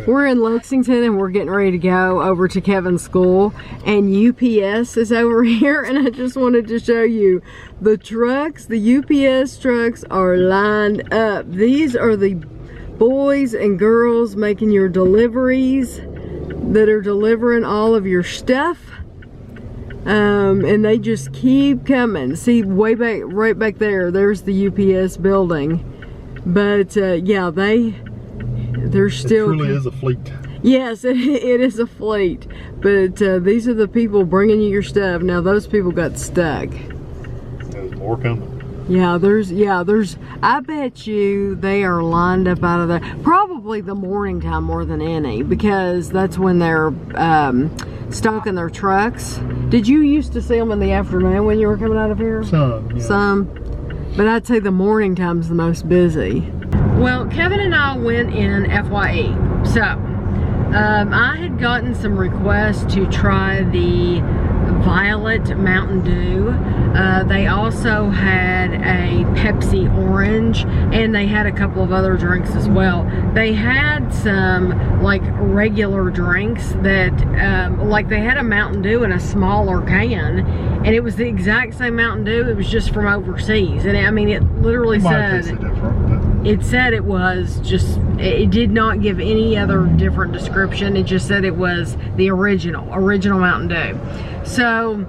We're in Lexington and we're getting ready to go over to Kevin's school, and UPS is over here, and I just wanted to show you the trucks. The UPS trucks are lined up. These are the boys and girls making your deliveries, that are delivering all of your stuff. And they just keep coming. See, way back, right back there, there's the UPS building. But yeah, they're still. It truly is a fleet. Yes, it is a fleet. But these are the people bringing you your stuff. Now those people got stuck. There's more coming. Yeah, there's. I bet you they are lined up out of there. Probably the morning time more than any, because that's when they're stocking their trucks. Did you used to see them in the afternoon when you were coming out of here? Some, yeah. Some. But I'd say the morning time's the most busy. Well, Kevin and I went in FYE. So, I had gotten some requests to try the Violet Mountain Dew. They also had a Pepsi Orange, and they had a couple of other drinks as well. They had some like regular drinks that like they had a Mountain Dew in a smaller can, and it was the exact same Mountain Dew. It was just from overseas, and I mean, it literally said it was just, it did not give any other different description. It just said it was the original Mountain Dew. So,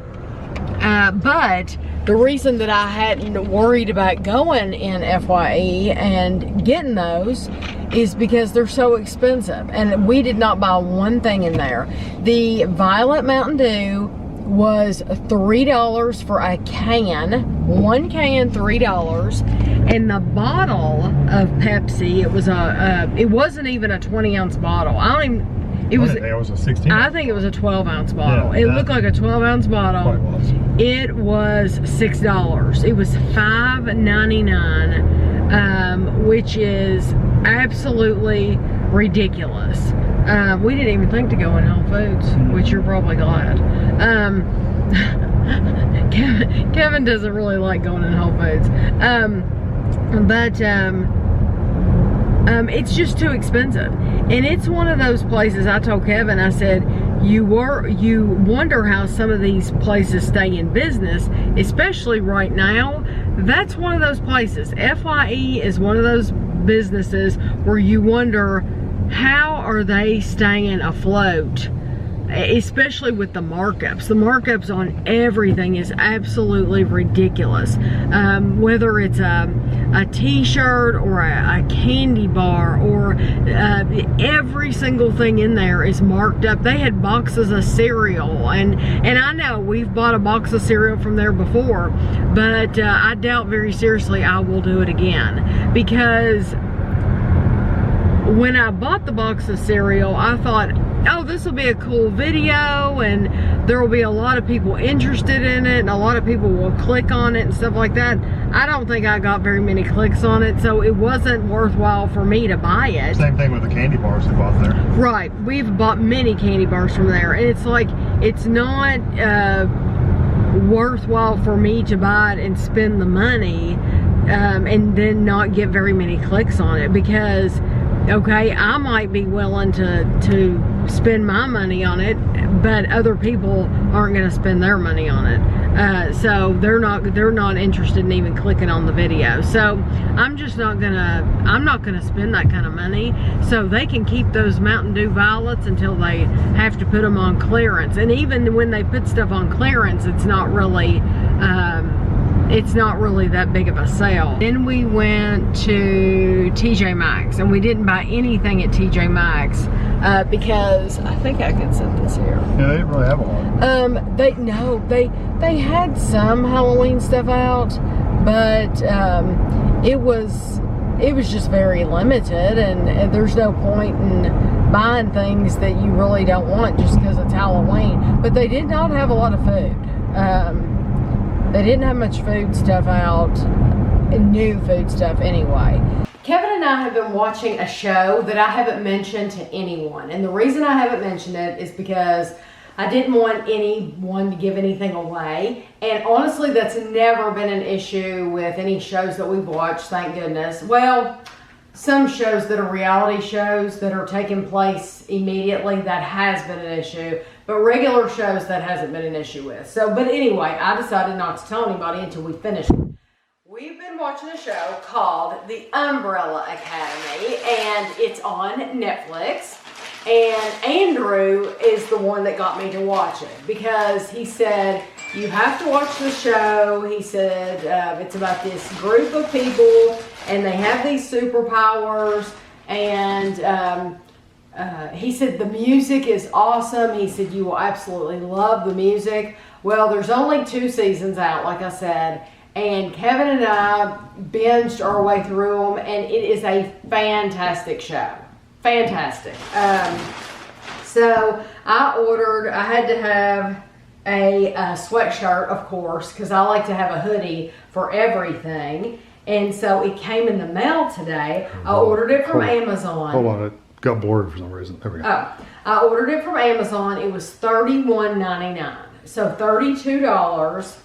but the reason that I hadn't worried about going in FYE and getting those is because they're so expensive, and we did not buy one thing in there. The Violet Mountain Dew was $3 for a can, one can $3, and the bottle of Pepsi, it was it wasn't even a 20-ounce bottle. It was a 16. I think it was a 12-ounce bottle. Yeah, it looked like a 12-ounce bottle. It was $6. It was $5.99, which is absolutely ridiculous. We didn't even think to go in Whole Foods, which you're probably glad. Kevin doesn't really like going in Whole Foods. It's just too expensive. And it's one of those places, I told Kevin, I said, you wonder how some of these places stay in business, especially right now. That's one of those places. FYE is one of those businesses where you wonder, how are they staying afloat? Especially with the markups. The markups on everything is absolutely ridiculous. Whether it's a t-shirt or a candy bar, or every single thing in there is marked up. They had boxes of cereal, and I know we've bought a box of cereal from there before, but I doubt very seriously I will do it again, because when I bought the box of cereal, I thought, oh, this will be a cool video, and there will be a lot of people interested in it, and a lot of people will click on it and stuff like that. I don't think I got very many clicks on it, so it wasn't worthwhile for me to buy it. Same thing with the candy bars we bought there. Right, we've bought many candy bars from there, and it's like, it's not worthwhile for me to buy it and spend the money and then not get very many clicks on it, because okay, I might be willing to spend my money on it, but other people aren't going to spend their money on it. So they're not interested in even clicking on the video. So I'm not gonna spend that kind of money. So they can keep those Mountain Dew Violets until they have to put them on clearance. And even when they put stuff on clearance, it's not really that big of a sale. Then we went to TJ Maxx, and we didn't buy anything at TJ Maxx because I think I can set this here. Yeah, they didn't really have a lot. They had some Halloween stuff out, but it was just very limited, and there's no point in buying things that you really don't want just because it's Halloween. But they did not have a lot of food. They didn't have much food stuff out, new food stuff anyway. Kevin and I have been watching a show that I haven't mentioned to anyone. And the reason I haven't mentioned it is because I didn't want anyone to give anything away. And honestly, that's never been an issue with any shows that we've watched, thank goodness. Well, some shows that are reality shows that are taking place immediately, that has been an issue. But regular shows, that hasn't been an issue with. So, but anyway, I decided not to tell anybody until we finished it. We've been watching a show called The Umbrella Academy, and it's on Netflix. And Andrew is the one that got me to watch it because he said, you have to watch the show. He said it's about this group of people and they have these superpowers, and he said the music is awesome. He said you will absolutely love the music. Well, there's only 2 seasons out, like I said, and Kevin and I binged our way through them, and it is a fantastic show. Fantastic. So I had to have a sweatshirt, of course, because I like to have a hoodie for everything. And so it came in the mail today. I ordered it from Amazon. Hold on, it got blurred for some reason. There we go. Oh, I ordered it from Amazon. It was $31.99, so $32.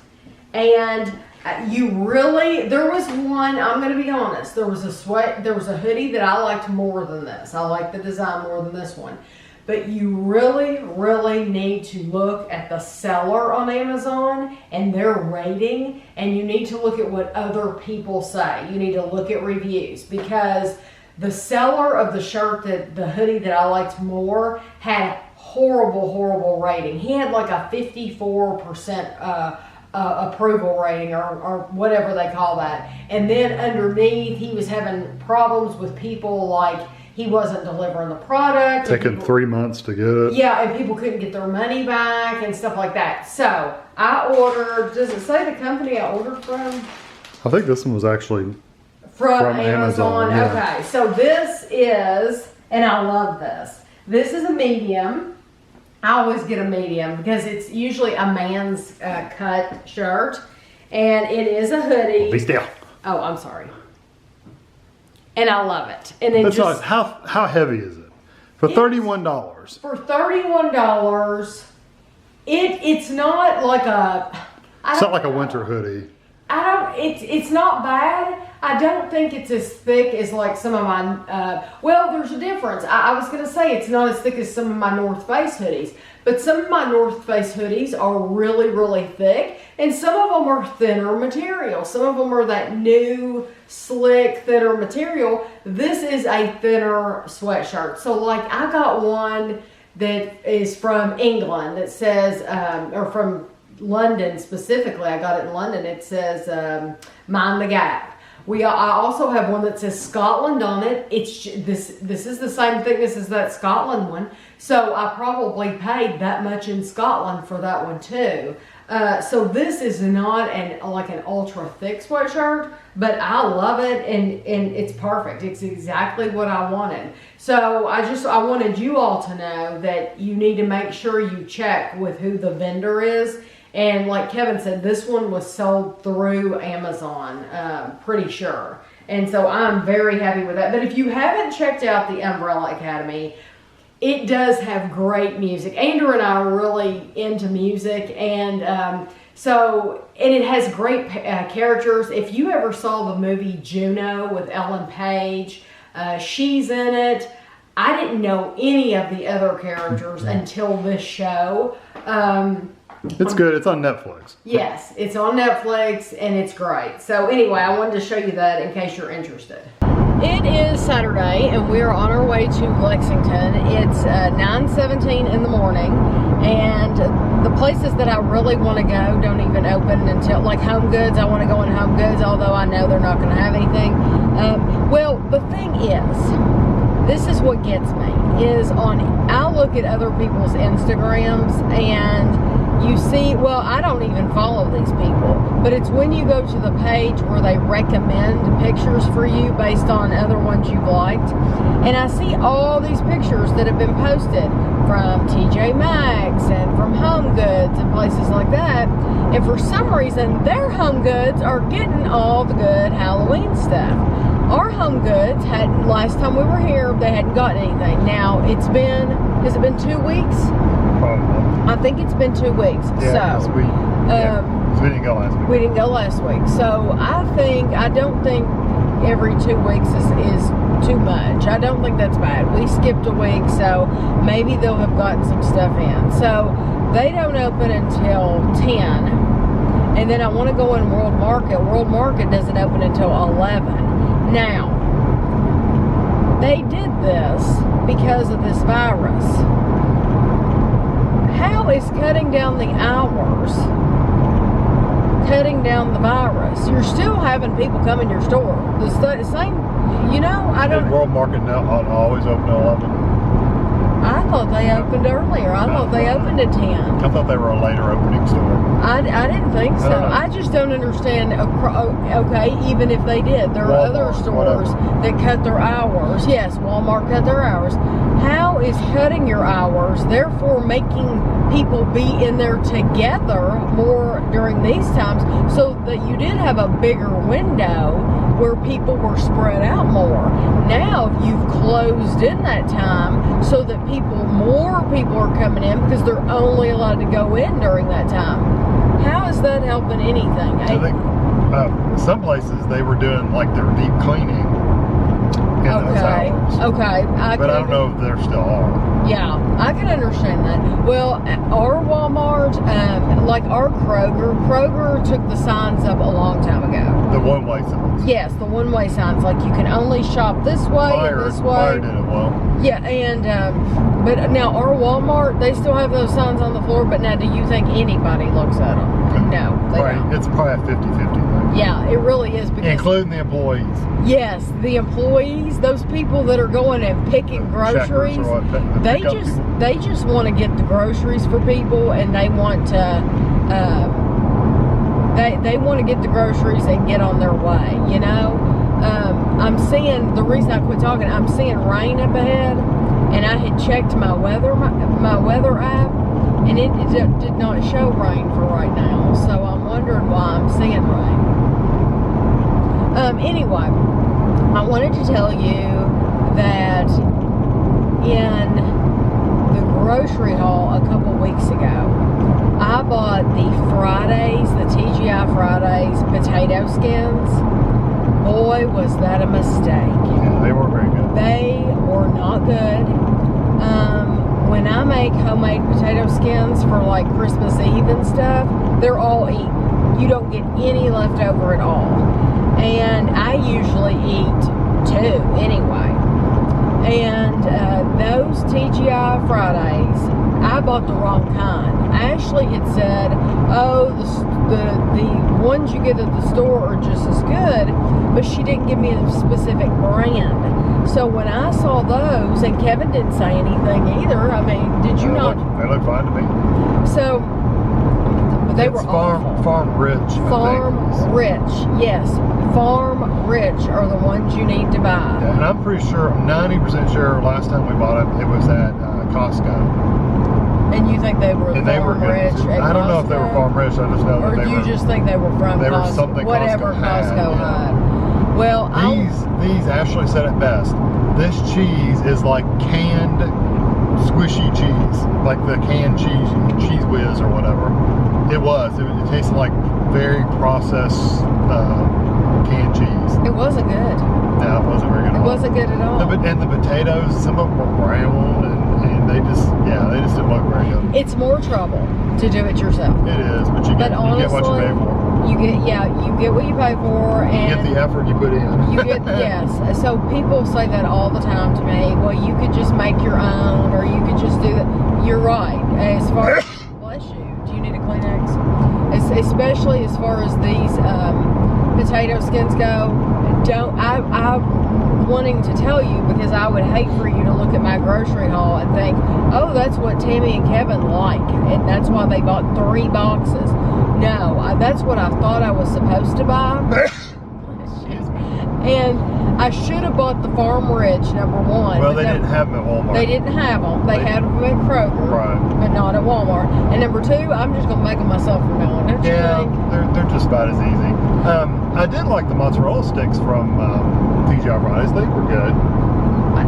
And there was one, I'm going to be honest, there was a hoodie that I liked more than this. I liked the design more than this one. But you really, really need to look at the seller on Amazon and their rating, and you need to look at what other people say. You need to look at reviews, because the seller of the shirt, the hoodie that I liked more, had horrible rating. He had like a 54% approval rating, or whatever they call that. And then underneath, he was having problems with people, like he wasn't delivering the product. Taking 3 months to get it. Yeah, and people couldn't get their money back and stuff like that. So I ordered, does it say the company I ordered from? I think this one was actually from Amazon. Yeah. Okay, so this is, and I love this. This is a medium. I always get a medium because it's usually a man's cut shirt, and it is a hoodie. Be still. Oh, I'm sorry. And I love it. And then how heavy is it? For $31. For $31, it's not like it's not like a winter hoodie. It's not bad. I don't think it's as thick as like some of my, well, there's a difference. I was going to say it's not as thick as some of my North Face hoodies, but some of my North Face hoodies are really, really thick, and some of them are thinner material. Some of them are that new, slick, thinner material. This is a thinner sweatshirt. So like I got one that is from England that says, or from London specifically. I got it in London. It says, Mind the Gap. I also have one that says Scotland on it. This is the same thickness as that Scotland one. So I probably paid that much in Scotland for that one too. So this is not like an ultra thick sweatshirt, but I love it, and it's perfect. It's exactly what I wanted. So I wanted you all to know that you need to make sure you check with who the vendor is. And like Kevin said, this one was sold through Amazon, pretty sure. And so I'm very happy with that. But if you haven't checked out the Umbrella Academy, it does have great music. Andrew and I are really into music, and it has great characters. If you ever saw the movie Juno with Ellen Page, she's in it. I didn't know any of the other characters until this show. It's good. It's on Netflix. Yes, it's on Netflix, and it's great. So anyway, I wanted to show you that in case you're interested. It is Saturday, and we are on our way to Lexington. It's 9:17 in the morning, and the places that I really want to go don't even open until, like Home Goods. I want to go in Home Goods, although I know they're not going to have anything. Well, the thing is, this is what gets me, is I look at other people's Instagrams, and you see, well, I don't even follow these people, but it's when you go to the page where they recommend pictures for you based on other ones you've liked, and I see all these pictures that have been posted from TJ Maxx and from Home Goods and places like that, and for some reason, their Home Goods are getting all the good Halloween stuff. Our Home Goods last time we were here, they hadn't gotten anything. Now, has it been 2 weeks? Probably. I think it's been 2 weeks. Yeah, so, we didn't go last week. We didn't go last week. So I don't think every 2 weeks is too much. I don't think that's bad. We skipped a week, so maybe they'll have gotten some stuff in. So they don't open until 10. And then I want to go in World Market. World Market doesn't open until 11. Now, they did this because of this virus. How is cutting down the hours cutting down the virus? You're still having people come in your store. The same, you know, I don't... Is World Market now always open at 11? I thought they opened earlier. I thought they opened at 10. I thought they were a later opening store. I didn't think so. I just don't understand. Okay, even if they did, there are other stores that cut their hours. Yes, Walmart cut their hours. How is cutting your hours, therefore making people be in there together more during these times, so that you did have a bigger window where people were spread out more? Now you've closed in that time so that more people are coming in because they're only allowed to go in during that time. How is that helping anything? I think some places they were doing like their deep cleaning in those hours. Okay. But I don't know if there still are. Yeah, I can understand that. Well, our Walmart, like our Kroger took the signs up a long time ago. The one-way signs. Yes, the one-way signs. Like you can only shop this way and this way. Meijer did it well. Yeah, and but now our Walmart, they still have those signs on the floor. But now, do you think anybody looks at them? No, they don't. It's probably a 50-50 thing. Yeah, it really is. Because, including the employees. Yes, the employees, those people that are going and picking groceries, they just want to get the groceries for people, and they want to they want to get the groceries and get on their way. You know, I'm seeing, the reason I quit talking, I'm seeing rain up ahead, and I had checked my weather app, and it did not show rain for right now. So I'm wondering why I'm seeing rain. Anyway, I wanted to tell you that in the grocery haul a couple weeks ago, I bought the TGI Fridays potato skins. Boy, was that a mistake. Yeah, they weren't very good. They were not good. When I make homemade potato skins for like Christmas Eve and stuff, they're all eaten. You don't get any left over at all. And I usually eat 2 anyway. And those TGI Fridays, I bought the wrong kind. Ashley had said, oh, the ones you get at the store are just as good, but she didn't give me a specific brand. So when I saw those, and Kevin didn't say anything either, I mean, did you not? They look fine to me. So, but they were awful. Farm Rich. Farm Rich, yes. Farm Rich are the ones you need to buy. Yeah, and I'm pretty sure, I'm 90% sure last time we bought it was at Costco. And you think they were Farm Rich at I don't know if they were Farm Rich, I just know that they were. Or you just think they were from Costco, whatever Costco had. Well, these Ashley said it best. This cheese is like canned squishy cheese, like the canned cheese whiz or whatever. It tasted like very processed canned cheese. It wasn't good. No, it wasn't very good at all. It wasn't good at all. And the potatoes, some of them were brown, and they just didn't look very good. It's more trouble to do it yourself. It is, but you get what you pay for. You get what you pay for, and you get the effort you put in. Yes. So people say that all the time to me. Well, you could just make your own, or you could just do that. You're right. As far as bless you. Do you need a Kleenex? Especially as far as these potato skins go. I'm wanting to tell you, because I would hate for you to look at my grocery haul and think, oh, that's what Tammy and Kevin like, and that's why they bought 3 boxes. No, that's what I thought I was supposed to buy. And I should have bought the Farm Rich, number 1. Well, they didn't have them at Walmart. They didn't have them. They had them at Kroger, right, but not at Walmart. And number 2, I'm just going to make them myself from now on. Don't you think? They're just about as easy. I did like the mozzarella sticks from TGI Fridays. They were good.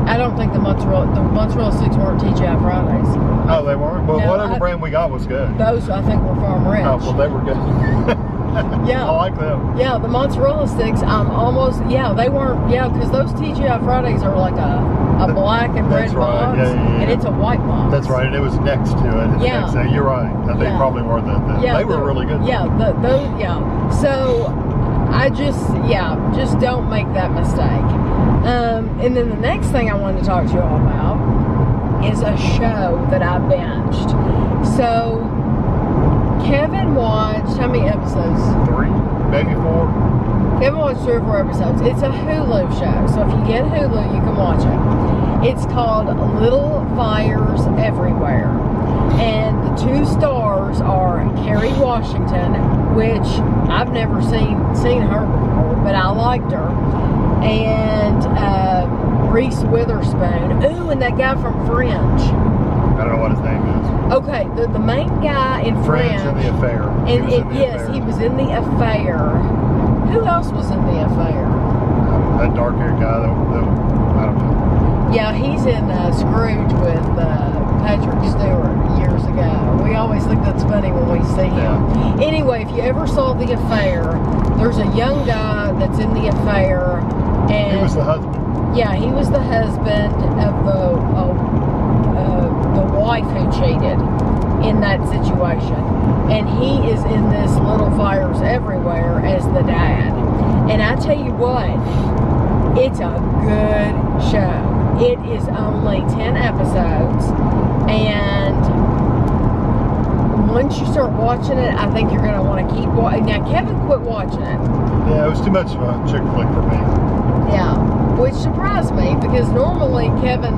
I don't think the mozzarella sticks weren't TGI Fridays. Oh, they weren't? Well, no, whatever brand we got was good. Those, I think, were Farm Rich. Oh, well, they were good. Yeah. I like them. Yeah, the mozzarella sticks, they weren't, because those TGI Fridays are like a black and red box, and it's a white box. That's right, and it was next to it. And the next day, you're right. They probably were they were really good. Yeah, So, I just don't make that mistake. And then the next thing I wanted to talk to you all about is a show that I binged. So, Kevin watched, how many episodes? 3, maybe 4. Kevin watched 3 or 4 episodes. It's a Hulu show, so if you get Hulu, you can watch it. It's called Little Fires Everywhere. And the 2 stars are Kerry Washington, which I've never seen her before, but I liked her. And Reese Witherspoon. Ooh, and that guy from Fringe. I don't know what his name is. Okay, the main guy in Fringe. In The Affair. He was in The Affair. Who else was in The Affair? That dark-haired guy, I don't know. Yeah, he's in Scrooge with Patrick Stewart years ago. We always think that's funny when we see him. Yeah. Anyway, if you ever saw The Affair, there's a young guy that's in The Affair. And he was the husband. Yeah, he was the husband of the wife who cheated in that situation. And he is in this Little Fires Everywhere as the dad. And I tell you what, it's a good show. It is only 10 episodes. And once you start watching it, I think you're going to want to keep watching. Now, Kevin quit watching it. Yeah, it was too much of a chick flick for me. Yeah, which surprised me because normally Kevin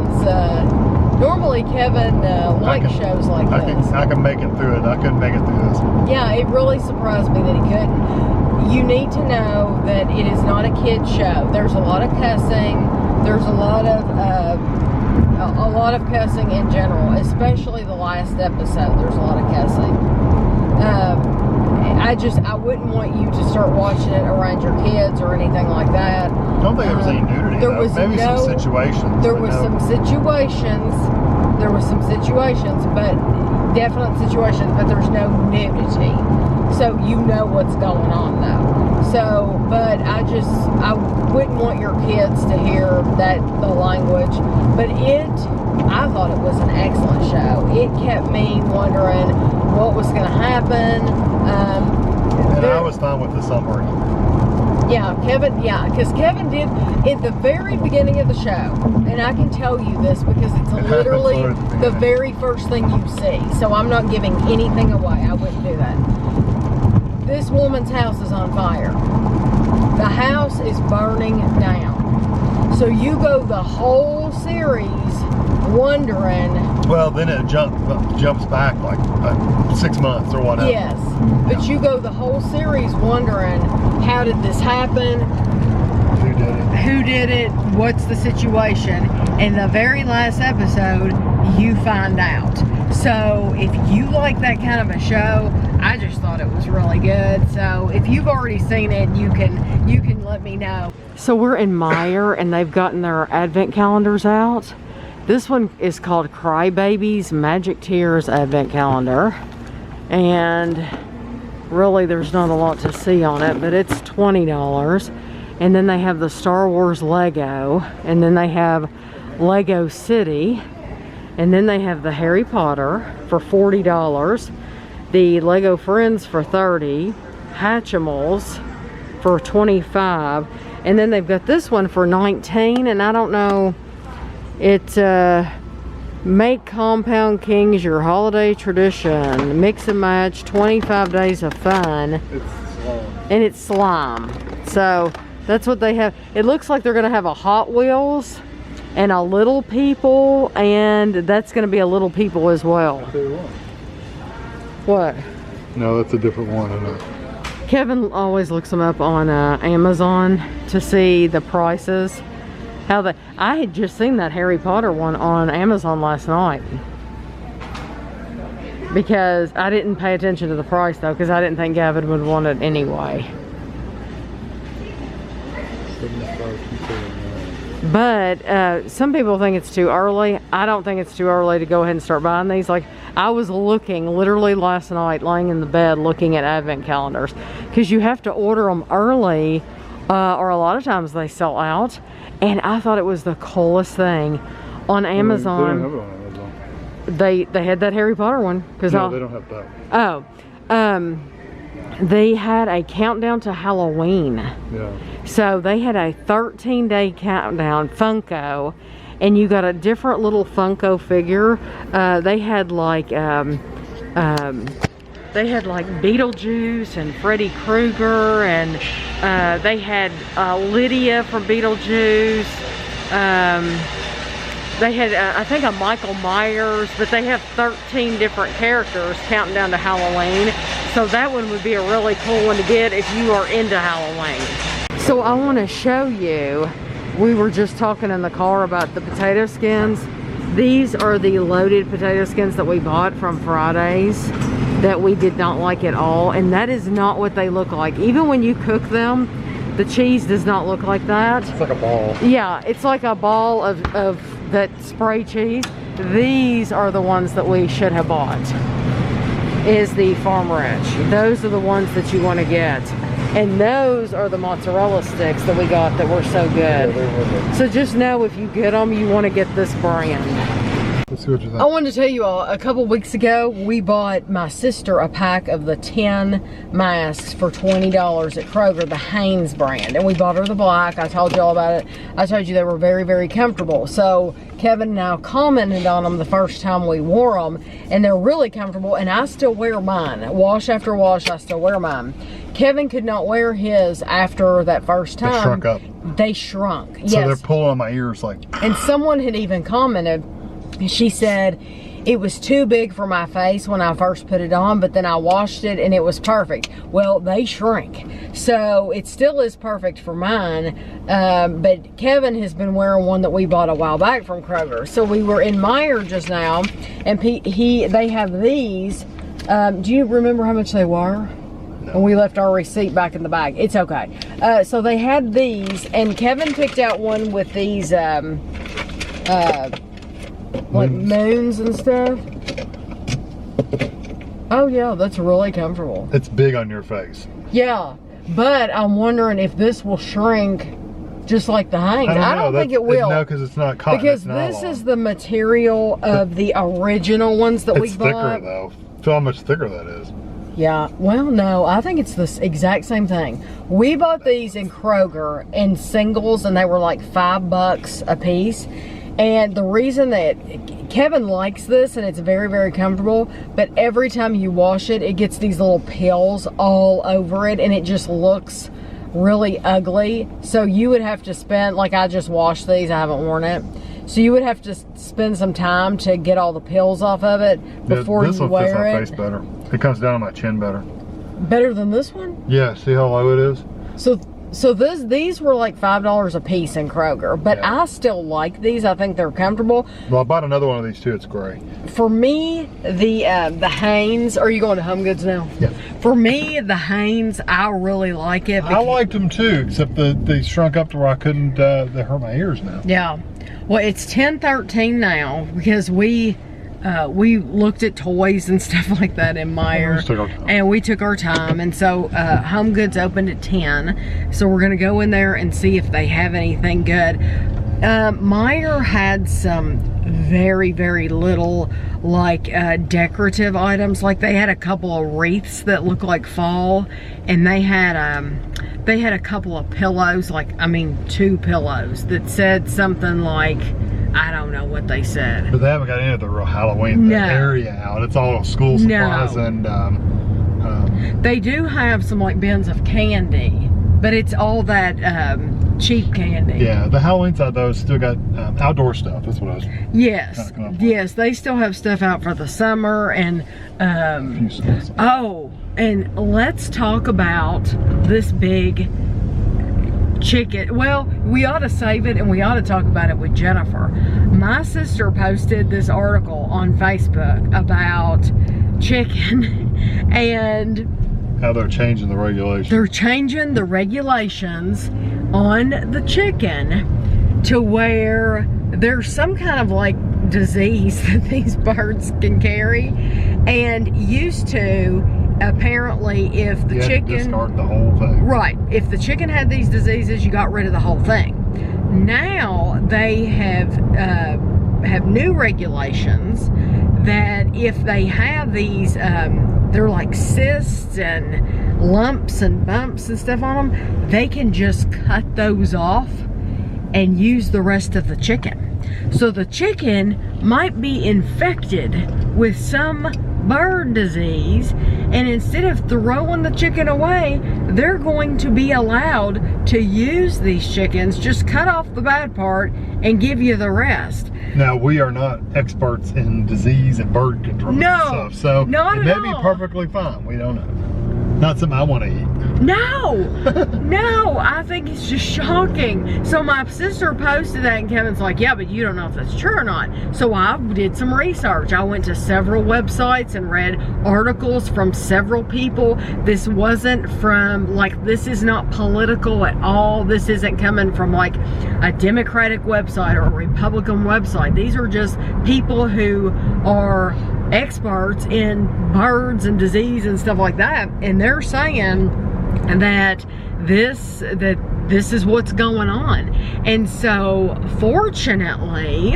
likes shows like this. I can make it through it. I couldn't make it through this. Yeah, it really surprised me that he couldn't. You need to know that it is not a kid's show. There's a lot of cussing. There's a lot of cussing in general, especially the last episode. There's a lot of cussing. I wouldn't want you to start watching it around your kids or anything like that. I don't think there was any nudity. Maybe some situations. There was some situations, but definite situations, but there's no nudity. So you know what's going on though. So, but I wouldn't want your kids to hear the language. But I thought it was an excellent show. It kept me wondering what was going to happen. And I was fine with the summary. Because Kevin did at the very beginning of the show, and I can tell you this because it's literally the very first thing you see. So I'm not giving anything away. I wouldn't do that. This woman's house is on fire. The house is burning down. So you go the whole series wondering. Well, then it jumps back like 6 months or whatever. Yes, but you go the whole series wondering, how did this happen? Who did it? Who did it? What's the situation? In the very last episode, you find out. So if you like that kind of a show, I just thought it was really good. So if you've already seen it, you can let me know. So we're in Meyer and they've gotten their advent calendars out. This one is called Crybabies Magic Tears Advent Calendar. And really there's not a lot to see on it, but it's $20. And then they have the Star Wars Lego. And then they have Lego City. And then they have the Harry Potter for $40. The Lego Friends for $30. Hatchimals for $25. And then they've got this one for $19. And I don't know. It's Make Compound Kings your holiday tradition. Mix and match, 25 days of fun. It's slime. And it's slime. So that's what they have. It looks like they're going to have a Hot Wheels and a Little People, and that's going to be a Little People as well. I'll tell you What? No, that's a different one, isn't it? Kevin always looks them up on Amazon to see the prices. I had just seen that Harry Potter one on Amazon last night. Because I didn't pay attention to the price though, because I didn't think Gavin would want it anyway. But some people think it's too early. I don't think it's too early to go ahead and start buying these. Like, I was looking literally last night, laying in the bed looking at advent calendars, because you have to order them early, or a lot of times they sell out. And I thought it was the coolest thing on Amazon. They don't have it on Amazon. They had that Harry Potter one. No, they don't have that. Oh, they had a countdown to Halloween. Yeah. So they had a 13-day countdown Funko, and you got a different little Funko figure. They had like Beetlejuice and Freddy Krueger, and they had Lydia from Beetlejuice. They had, I think, a Michael Myers, but they have 13 different characters counting down to Halloween. So that one would be a really cool one to get if you are into Halloween. So I want to show you, we were just talking in the car about the potato skins. These are the loaded potato skins that we bought from Fridays that we did not like at all. And that is not what they look like. Even when you cook them, the cheese does not look like that. It's like a ball. Yeah, it's like a ball of that spray cheese. These are the ones that we should have bought, is the Farm Rich. Those are the ones that you want to get. And those are the mozzarella sticks that we got that were so good. Yeah, so just know, if you get them, you want to get this brand. Let's see what you think. I wanted to tell you all, a couple weeks ago, we bought my sister a pack of the 10 masks for $20 at Kroger, the Hanes brand. And we bought her the black. I told you all about it. I told you they were very, very comfortable. So Kevin now commented on them the first time we wore them, and they're really comfortable, and I still wear mine. Wash after wash, I still wear mine. Kevin could not wear his after that first time. They shrunk up. They shrunk, yes. So they're pulling on my ears like. And someone had even commented, she said, it was too big for my face when I first put it on, but then I washed it and it was perfect. Well, they shrink. So it still is perfect for mine. But Kevin has been wearing one that we bought a while back from Kroger. So we were in Meijer just now, and they have these. Do you remember how much they were? No. And we left our receipt back in the bag. It's okay. So they had these, and Kevin picked out one with these like moons and stuff. Oh yeah, that's really comfortable. It's big on your face. Yeah, but I'm wondering if this will shrink just like the Hanes. I don't think it will. No, because it's not cotton. Because this is the material of the original ones that we bought. It's thicker though. Feel how much thicker that is. Yeah, well, no, I think it's the exact same thing. We bought these in Kroger in singles, and they were like $5 a piece. And the reason that Kevin likes this, and it's very, very comfortable, but every time you wash it, it gets these little pills all over it, and it just looks really ugly. So you would have to spend, like I just washed these, I haven't worn it. So you would have to spend some time to get all the pills off of it before you wear it. This will fit my face better. It comes down on my chin better. Better than this one? Yeah, see how low it is? So these were like $5 a piece in Kroger, but yeah. I still like these. I think they're comfortable. Well, I bought another one of these too. It's gray. For me, the Hanes. Are you going to Home Goods now? Yeah. For me, the Hanes, I really like it. I liked them too, except they shrunk up to where I couldn't. They hurt my ears now. Yeah. Well, it's 10:13 now because we looked at toys and stuff like that in Meijer, and we took our time, and so Home Goods opened at 10, so we're gonna go in there and see if they have anything good. Meijer had some very, very little like decorative items. Like they had a couple of wreaths that look like fall, and they had a couple of pillows, like, I mean 2 pillows that said something like, I don't know what they said. But they haven't got any of the real Halloween area out. It's all school supplies and they do have some like bins of candy, but it's all that cheap candy. Yeah, the Halloween side though has still got outdoor stuff. That's what I was. Yes, yes, they still have stuff out for the summer, and oh, and let's talk about this big chicken. Well, we ought to save it and we ought to talk about it with Jennifer. My sister posted this article on Facebook about chicken and how they're changing the regulations. They're changing the regulations on the chicken to where there's some kind of like disease that these birds can carry, and used to, apparently, if the chicken discard the whole thing. Right, if the chicken had these diseases, you got rid of the whole thing. Now they have new regulations that if they have these, they're like cysts and lumps and bumps and stuff on them, they can just cut those off and use the rest of the chicken. So the chicken might be infected with some bird disease, and instead of throwing the chicken away, they're going to be allowed to use these chickens, just cut off the bad part and give you the rest. Now, we are not experts in disease and bird control and stuff, so not it may be perfectly fine. We don't know. Not something I want to eat. No, no, I think it's just shocking. So my sister posted that, and Kevin's like, yeah, but you don't know if that's true or not. So I did some research. I went to several websites and read articles from several people. This wasn't from, like, this is not political at all. This isn't coming from like a Democratic website or a Republican website. These are just people who are experts in birds and disease and stuff like that, and they're saying that this is what's going on. And so fortunately,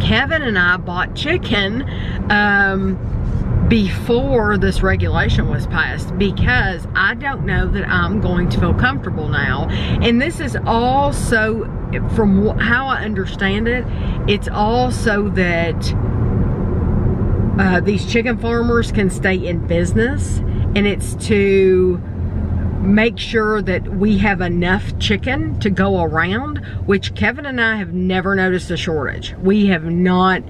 Kevin and I bought chicken before this regulation was passed, because I don't know that I'm going to feel comfortable now. And this is also, from how I understand it, it's also that these chicken farmers can stay in business, and it's to make sure that we have enough chicken to go around, which Kevin and I have never noticed a shortage. We have not,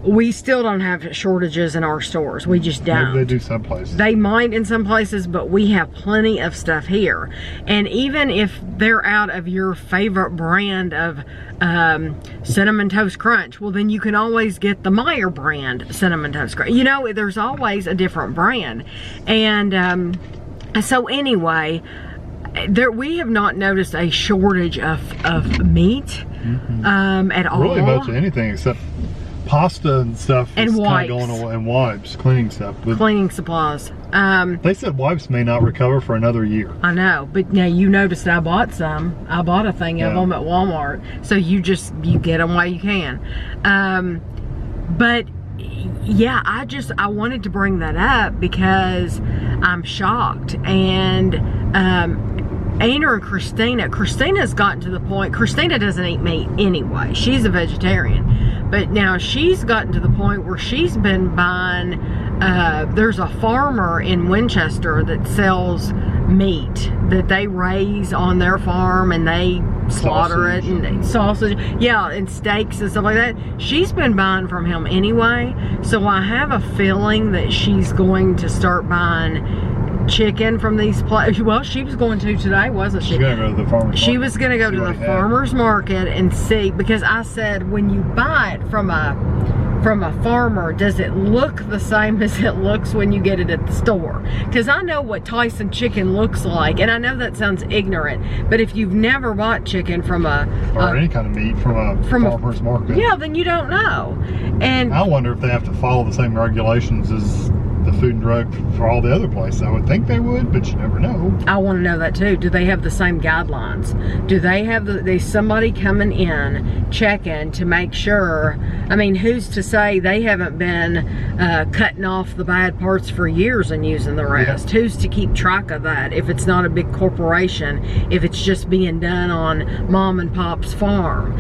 we still don't have shortages in our stores. We just don't. Maybe they do some places. They might in some places, but we have plenty of stuff here. And even if they're out of your favorite brand of Cinnamon Toast Crunch, well, then you can always get the Meyer brand Cinnamon Toast Crunch. You know, there's always a different brand. And so anyway, we have not noticed a shortage of meat at all. Really much of anything except pasta and stuff, and is wipes, going away, and wipes, cleaning stuff. But cleaning supplies. they said wipes may not recover for another year. I know, but now you noticed I bought some. I bought a thing of them at Walmart. So you get them while you can. But yeah, I wanted to bring that up because I'm shocked. And Aner and Christina's gotten to the point, Christina doesn't eat meat anyway. She's a vegetarian. But now she's gotten to the point where she's been buying, there's a farmer in Winchester that sells meat that they raise on their farm, and they slaughter it, and sausage, and steaks and stuff like that. She's been buying from him anyway, so I have a feeling that she's going to start buying chicken from these places. Well, she was going to today, wasn't she? She's gonna go to the farmer's market. She was gonna go to the farmer's market and see, because I said, when you buy it from a farmer, does it look the same as it looks when you get it at the store? Because I know what Tyson chicken looks like, and I know that sounds ignorant, but if you've never bought chicken from or any kind of meat from a farmer's market, then you don't know. And I wonder if they have to follow the same regulations as the Food and Drug for all the other places. I would think they would, but you never know. I want to know that too. Do they have the same guidelines? Do they have somebody coming in checking to make sure? I mean, who's to say they haven't been cutting off the bad parts for years and using the rest? Yeah. Who's to keep track of that if it's not a big corporation, if it's just being done on mom and pop's farm?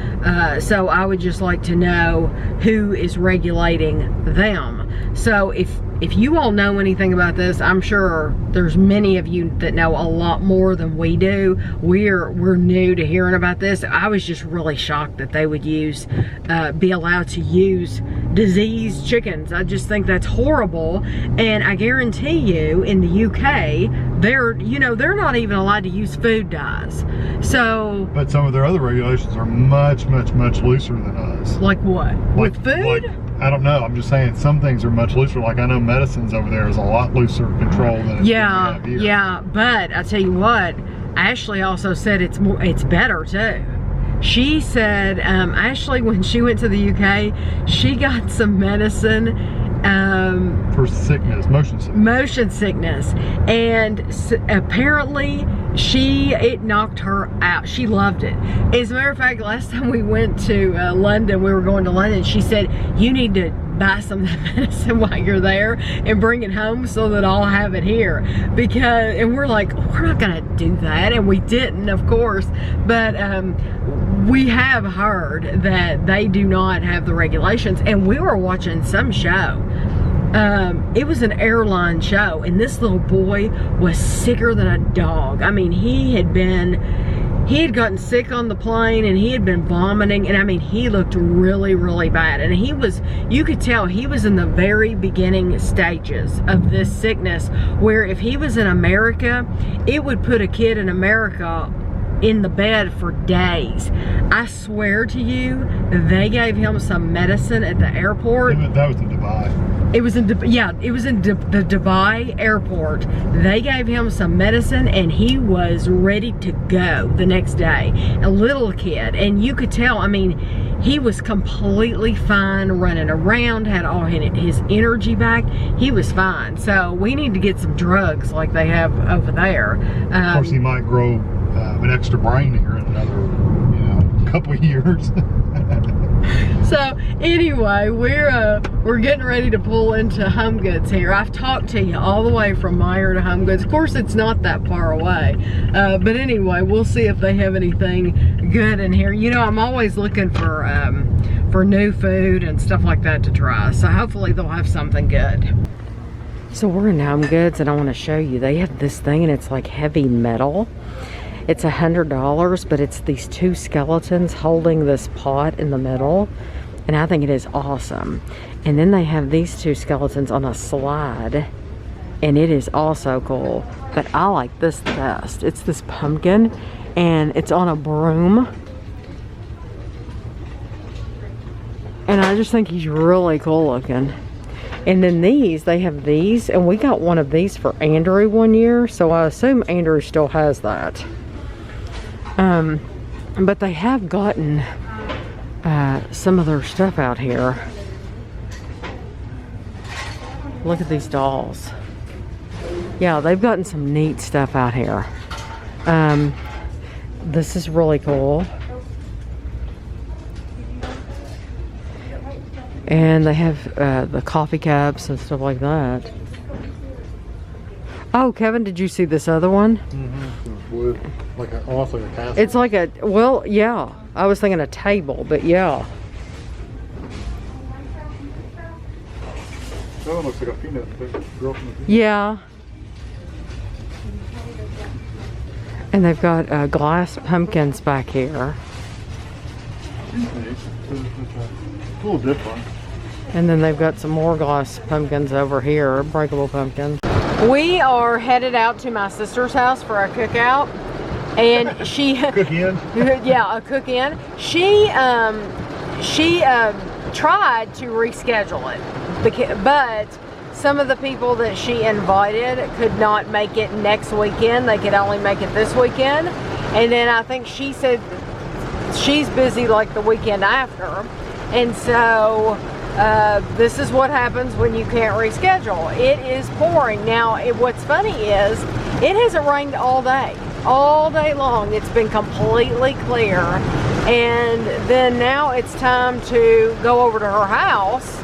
So I would just like to know who is regulating them. So if you all know anything about this, I'm sure there's many of you that know a lot more than we do. We're new to hearing about this. I was just really shocked that they would be allowed to use diseased chickens. I just think that's horrible. And I guarantee you, in the UK, they're not even allowed to use food dyes. So, but some of their other regulations are much, much, much looser than us. Like what? With food? I don't know. I'm just saying some things are much looser. Like I know medicines over there is a lot looser control than it's here. Yeah. But I tell you what, Ashley also said it's better too. She said, Ashley, when she went to the UK, she got some medicine for sickness, motion sickness. And apparently it knocked her out. She loved it. As a matter of fact, last time we went to London, we were going to London, she said, you need to buy some of that medicine while you're there and bring it home so that I'll have it here. And we're like, we're not gonna do that, and we didn't, of course, but we have heard that they do not have the regulations. And we were watching some show, it was an airline show, and this little boy was sicker than a dog. I mean, he had gotten sick on the plane, and he had been vomiting, and I mean, he looked really, really bad. And you could tell he was in the very beginning stages of this sickness, where if he was in America, it would put a kid in America in the bed for days. I swear to you, they gave him some medicine at the airport. That was in Dubai. It was in the Dubai airport. They gave him some medicine, and he was ready to go the next day. A little kid, and you could tell, I mean, he was completely fine, running around, had all his energy back. He was fine. So we need to get some drugs like they have over there. Of course, he might grow an extra brain here in another, couple of years. So anyway, we're getting ready to pull into Home Goods here. I've talked to you all the way from Meijer to Home Goods. Of course, it's not that far away, but anyway, we'll see if they have anything good in here. You know, I'm always looking for new food and stuff like that to try. So hopefully they'll have something good. So we're in Home Goods, and I want to show you. They have this thing, and it's like heavy metal. It's $100, but it's these two skeletons holding this pot in the middle, and I think it is awesome. And then they have these two skeletons on a slide, and it is also cool. But I like this the best. It's this pumpkin, and it's on a broom. And I just think he's really cool looking. And then they have these, and we got one of these for Andrew one year, so I assume Andrew still has that. But they have gotten some of their stuff out here. Look at these dolls. Yeah, they've gotten some neat stuff out here. This is really cool. And they have the coffee cups and stuff like that. Oh, Kevin, did you see this other one? Mm-hmm. Wood, almost like a castle. It's like well, yeah. I was thinking a table, but yeah. That one looks like a peanut. Yeah. And they've got glass pumpkins back here. It's a little different. And then they've got some more glass pumpkins over here, breakable pumpkins. We are headed out to my sister's house for a cookout, and she cook-in. Yeah, a cook-in. She tried to reschedule it, but some of the people that she invited could not make it next weekend. They could only make it this weekend, and then I think she said she's busy like the weekend after, and so this is what happens when you can't reschedule. It is pouring. Now, what's funny is it hasn't rained all day long. It's been completely clear, and then now it's time to go over to her house,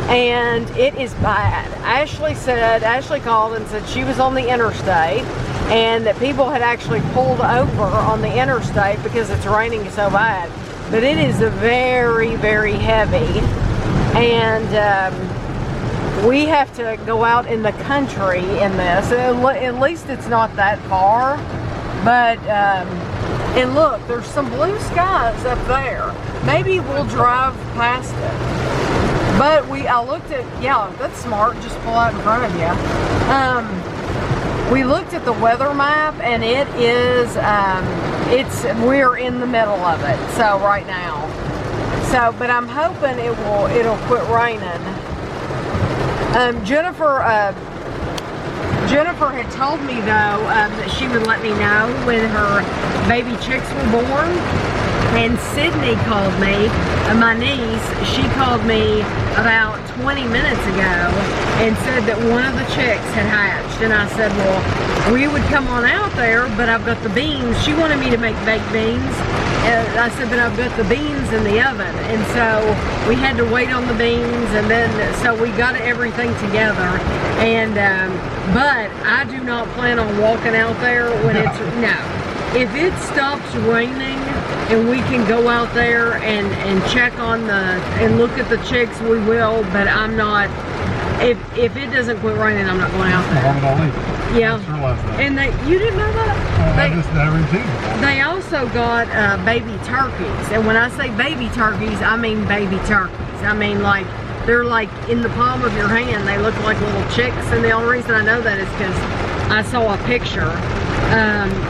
and it is bad. Ashley called and said she was on the interstate, and that people had actually pulled over on the interstate because it's raining so bad. But it is very, very heavy. And we have to go out in the country in this. At least it's not that far. But, and look, there's some blue skies up there. Maybe we'll drive past it. But I looked at, yeah, that's smart. Just pull out in front of you. We looked at the weather map, and it is, we're in the middle of it. So right now. So, but I'm hoping it'll quit raining. Jennifer had told me though that she would let me know when her baby chicks were born, And Sydney called me, my niece, she called me about 20 minutes ago and said that one of the chicks had hatched. And I said, well, we would come on out there, but I've got the beans. She wanted me to make baked beans. I said, but I've got the beans in the oven. And so we had to wait on the beans, and then, so we got everything together. And, but I do not plan on walking out there when it's, no. If it stops raining and we can go out there and check on and look at the chicks, we will, but I'm not, if it doesn't quit raining, I'm not going out there. Yeah. And you didn't know that? I just never seen it. They also got baby turkeys. And when I say baby turkeys, I mean baby turkeys. I mean, like, they're like in the palm of your hand. They look like little chicks. And the only reason I know that is because I saw a picture.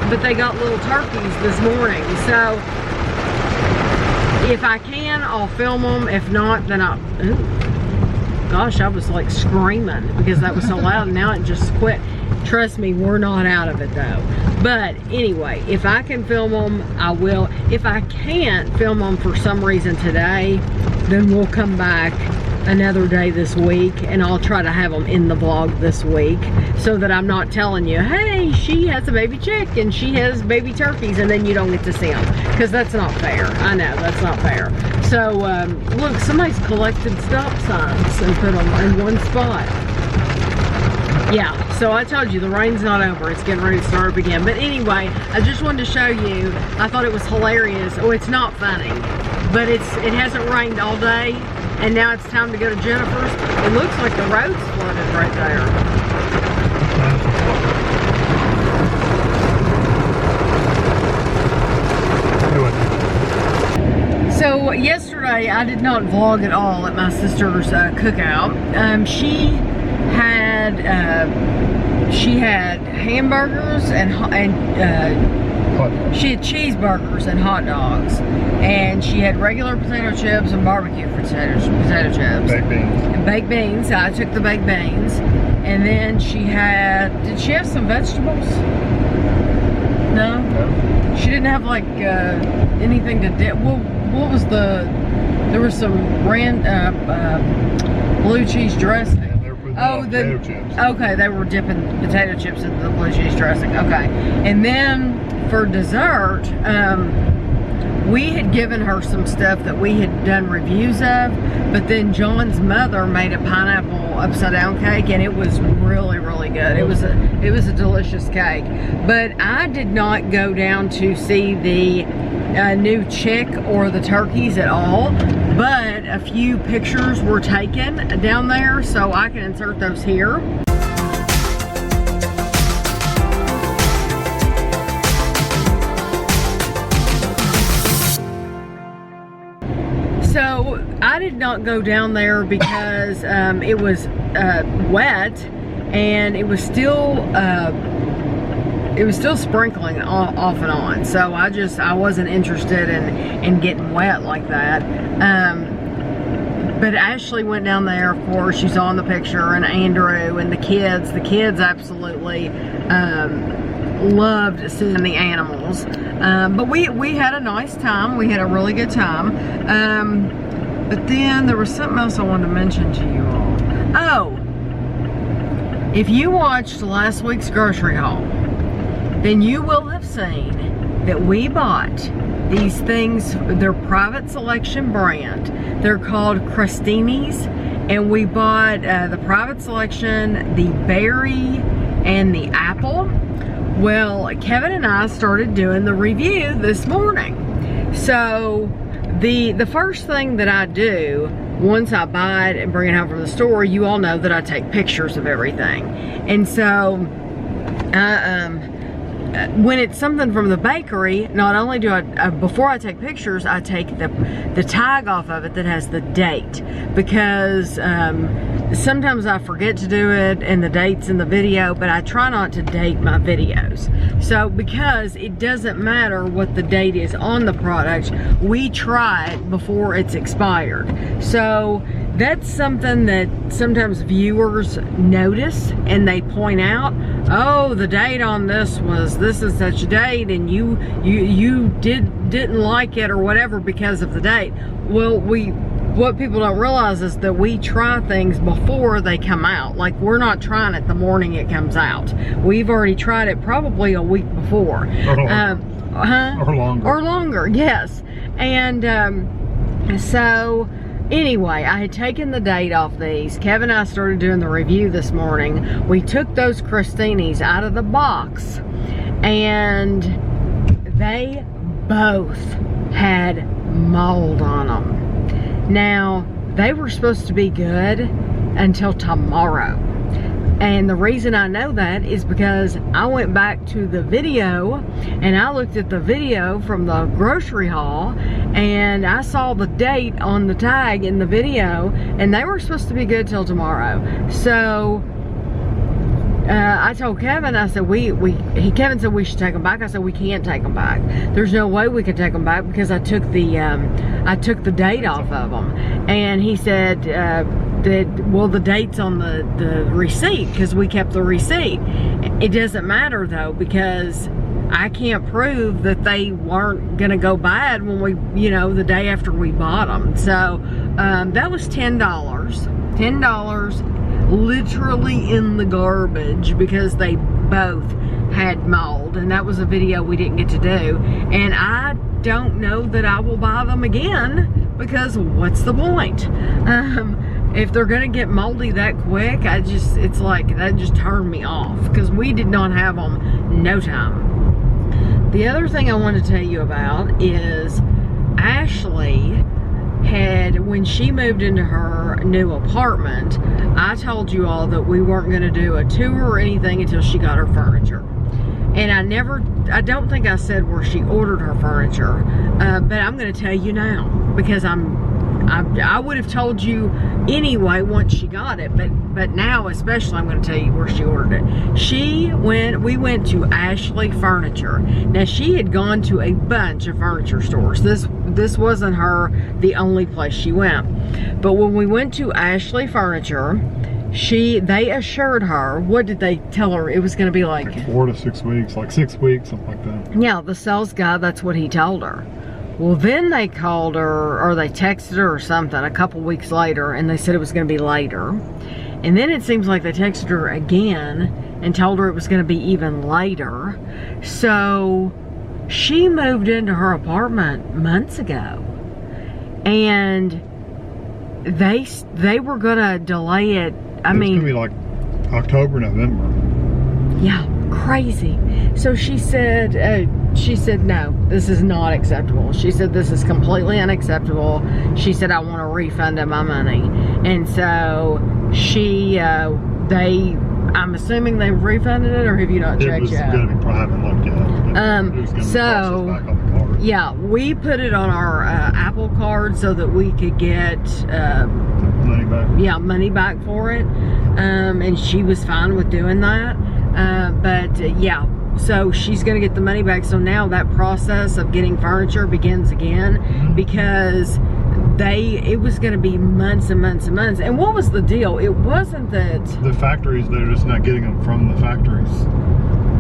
But they got little turkeys this morning. So if I can, I'll film them. If not, then I'll, ooh, gosh, I was like screaming because that was so loud. Now it just quit. Trust me, we're not out of it though. But anyway, if I can film them, I will. If I can't film them for some reason today, then we'll come back another day this week, and I'll try to have them in the vlog this week so that I'm not telling you, hey, she has a baby chick and she has baby turkeys, and then you don't get to see them, because that's not fair. I know, that's not fair. So look, somebody's collected stop signs and put them in one spot. Yeah, so I told you the rain's not over. It's getting ready to start up again. But anyway, I just wanted to show you. I thought it was hilarious. Oh, it's not funny, but it hasn't rained all day, and now it's time to go to Jennifer's. It looks like the road's flooded right there. So yesterday I did not vlog at all at my sister's cookout. She had hamburgers and she had cheeseburgers and hot dogs, and she had regular potato chips and barbecue potato chips. Baked beans. And baked beans. I took the baked beans, and then she had. Did she have some vegetables? No. No. She didn't have like anything to dip. Well, what was the? There was some blue cheese dressing. Oh, the potato chips. Okay, they were dipping potato chips in the blue cheese dressing. Okay, and then for dessert, we had given her some stuff that we had done reviews of, but then John's mother made a pineapple upside down cake, and it was really, really good. It was a delicious cake. But I did not go down to see the new chick or the turkeys at all, but a few pictures were taken down there, so I can insert those here. So I did not go down there because it was wet, and it was still sprinkling off and on. So I wasn't interested in getting wet like that. But Ashley went down there, of course. You saw in the picture, and Andrew and the kids. The kids absolutely loved seeing the animals. But we had a nice time. We had a really good time. But then there was something else I wanted to mention to you all. Oh, if you watched last week's grocery haul, then you will have seen that we bought these things. They're private selection brand. They're called Crostini's, and we bought the private selection, the berry, and the apple. Well, Kevin and I started doing the review this morning. So the first thing that I do once I buy it and bring it home from the store, you all know that I take pictures of everything. And so when it's something from the bakery, not only do I, before I take pictures, I take the tag off of it that has the date, because sometimes I forget to do it and the date's in the video, but I try not to date my videos. So because it doesn't matter what the date is on the product, we try it before it's expired. So that's something that sometimes viewers notice and they point out, oh, the date on this is such a date, and you didn't like it or whatever because of the date. Well, what people don't realize is that we try things before they come out. Like, we're not trying it the morning it comes out. We've already tried it probably a week before. Or longer, yes. And so anyway, I had taken the date off these. Kevin and I started doing the review this morning. We took those crostinis out of the box, and they both had mold on them. Now, they were supposed to be good until tomorrow. And the reason I know that is because I went back to the video and I looked at the video from the grocery haul, and I saw the date on the tag in the video, and they were supposed to be good till tomorrow. So I told Kevin, I said, Kevin said we should take them back. I said, we can't take them back. There's no way we could take them back because I took the date off of them. And he said, well, the date's on the receipt because we kept the receipt. It doesn't matter though, because I can't prove that they weren't gonna go bad when we, the day after we bought them. So that was $10. $10 literally in the garbage because they both had mold, and that was a video we didn't get to do. And I don't know that I will buy them again, because what's the point? If they're gonna get moldy that quick, it's like, that just turned me off, because we did not have them no time. The other thing I want to tell you about is Ashley when she moved into her new apartment, I told you all that we weren't going to do a tour or anything until she got her furniture. And I don't think I said where she ordered her furniture, but I'm going to tell you now, because I would have told you anyway once she got it, but now especially I'm going to tell you where she ordered it. We went to Ashley Furniture. Now, she had gone to a bunch of furniture stores. This wasn't the only place she went. But when we went to Ashley Furniture, they assured her, what did they tell her it was going to be like? 4 to 6 weeks, like 6 weeks, something like that. Yeah, the sales guy, that's what he told her. Well, then they called her, or they texted her or something a couple weeks later, and they said it was going to be later. And then it seems like they texted her again and told her it was going to be even later. So she moved into her apartment months ago, and they were going to delay it. It's going to be like October, November. Yeah, crazy. So she said, no, this is not acceptable. She said, this is completely unacceptable. She said, I want a refund of my money. And so I'm assuming they've refunded it, or have you not checked yet? It was going to be private, looked at. Yeah, we put it on our Apple card so that we could get money back. Yeah, money back for it. And she was fine with doing that. Yeah, so she's going to get the money back. So now that process of getting furniture begins again, because it was going to be months and months and months. And what was the deal? It wasn't that the factories, they're just not getting them from the factories